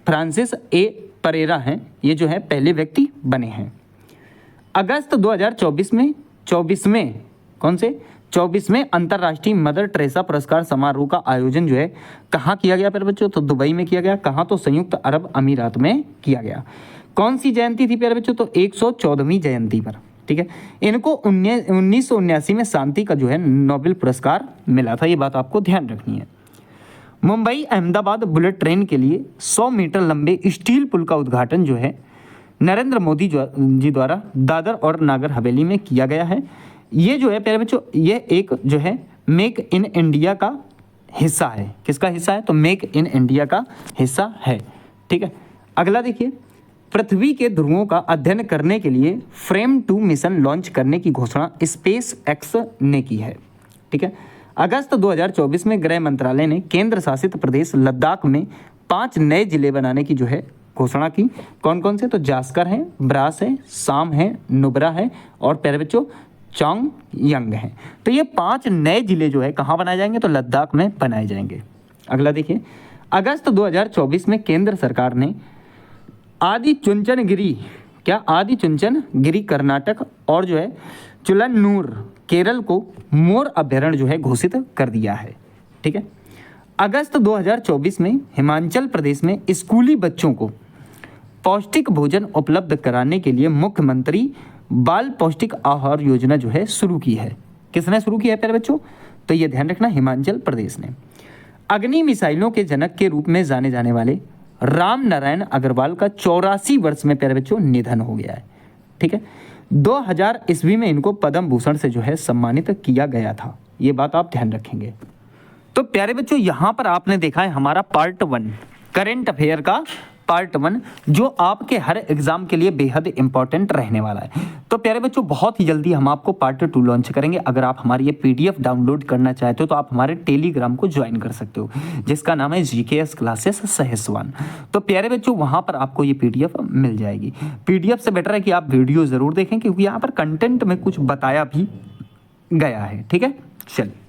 फ्रांसिस ए परेरा हैं, ये जो है पहले व्यक्ति बने हैं। अगस्त 2024 में 24वें अंतर्राष्ट्रीय मदर टेरेसा पुरस्कार समारोह का आयोजन जो है कहाँ किया गया प्यारे बच्चों? तो दुबई में किया गया। कहाँ? तो संयुक्त अरब अमीरात में किया गया। कौन सी जयंती थी प्यारे बच्चों? तो 114वीं जयंती पर। ठीक है, इनको 1979 में शांति का जो है नोबेल पुरस्कार मिला था, ये बात आपको ध्यान रखनी है। मुंबई अहमदाबाद बुलेट ट्रेन के लिए 100 मीटर लंबे स्टील पुल का उद्घाटन जो है नरेंद्र मोदी जी द्वारा दादर और नागर हवेली में किया गया है। ये जो है प्यारे बच्चों, ये एक जो है मेक इन इंडिया का हिस्सा है। किसका हिस्सा है? तो मेक इन इंडिया का हिस्सा है। ठीक है, अगला देखिए, पृथ्वी के ध्रुवों का अध्ययन करने के लिए फ्रेम 2 मिशन लॉन्च करने की घोषणा स्पेस एक्स ने की है। ठीक है, अगस्त 2024 में गृह मंत्रालय ने केंद्र शासित प्रदेश लद्दाख में 5 नए जिले बनाने की जो है घोषणा की। कौन कौन से? तो जास्कर है, ब्रास है, साम है, नुब्रा है और प्यारे बच्चों चोंग यंग है। तो ये 5 नए जिले जो है कहाँ बनाए जाएंगे? तो लद्दाख में बनाए जाएंगे। अगला देखिए, अगस्त 2024 में केंद्र सरकार ने आदि चुंचनगिरी कर्नाटक और जो है चुलन्नूर केरल को मोर अभ्यारण्य जो है घोषित कर दिया है। ठीक है, अगस्त 2024 में हिमाचल प्रदेश में स्कूली बच्चों को पौष्टिक भोजन उपलब्ध कराने के लिए मुख्यमंत्री बाल पौष्टिक आहार योजना जो है शुरू की है। किसने शुरू की है प्यारे बच्चों? तो ये ध्यान रखना, हिमाचल प्रदेश ने। अग्नि मिसाइलों के जनक के रूप में जाने जाने वाले राम नारायण अग्रवाल का 84 वर्ष में प्यारे बच्चों निधन हो गया है। ठीक है, 2000 ईस्वी में इनको पद्म भूषण से जो है सम्मानित किया गया था, ये बात आप ध्यान रखेंगे। तो प्यारे बच्चों, यहाँ पर आपने देखा है हमारा पार्ट 1 करंट अफेयर का पार्ट 1 जो आपके हर एग्जाम के लिए बेहद इंपॉर्टेंट रहने वाला है। तो प्यारे बच्चों, बहुत ही जल्दी हम आपको पार्ट 2 लॉन्च करेंगे। अगर आप हमारी ये पीडीएफ डाउनलोड करना चाहते हो तो आप हमारे टेलीग्राम को ज्वाइन कर सकते हो, जिसका नाम है जीकेएस क्लासेस सहसवान। तो प्यारे बच्चों, वहाँ पर आपको ये पीडीएफ मिल जाएगी। पीडीएफ से बेटर है कि आप वीडियो ज़रूर देखें, क्योंकि यहाँ पर कंटेंट में कुछ बताया भी गया है। ठीक है, चलिए।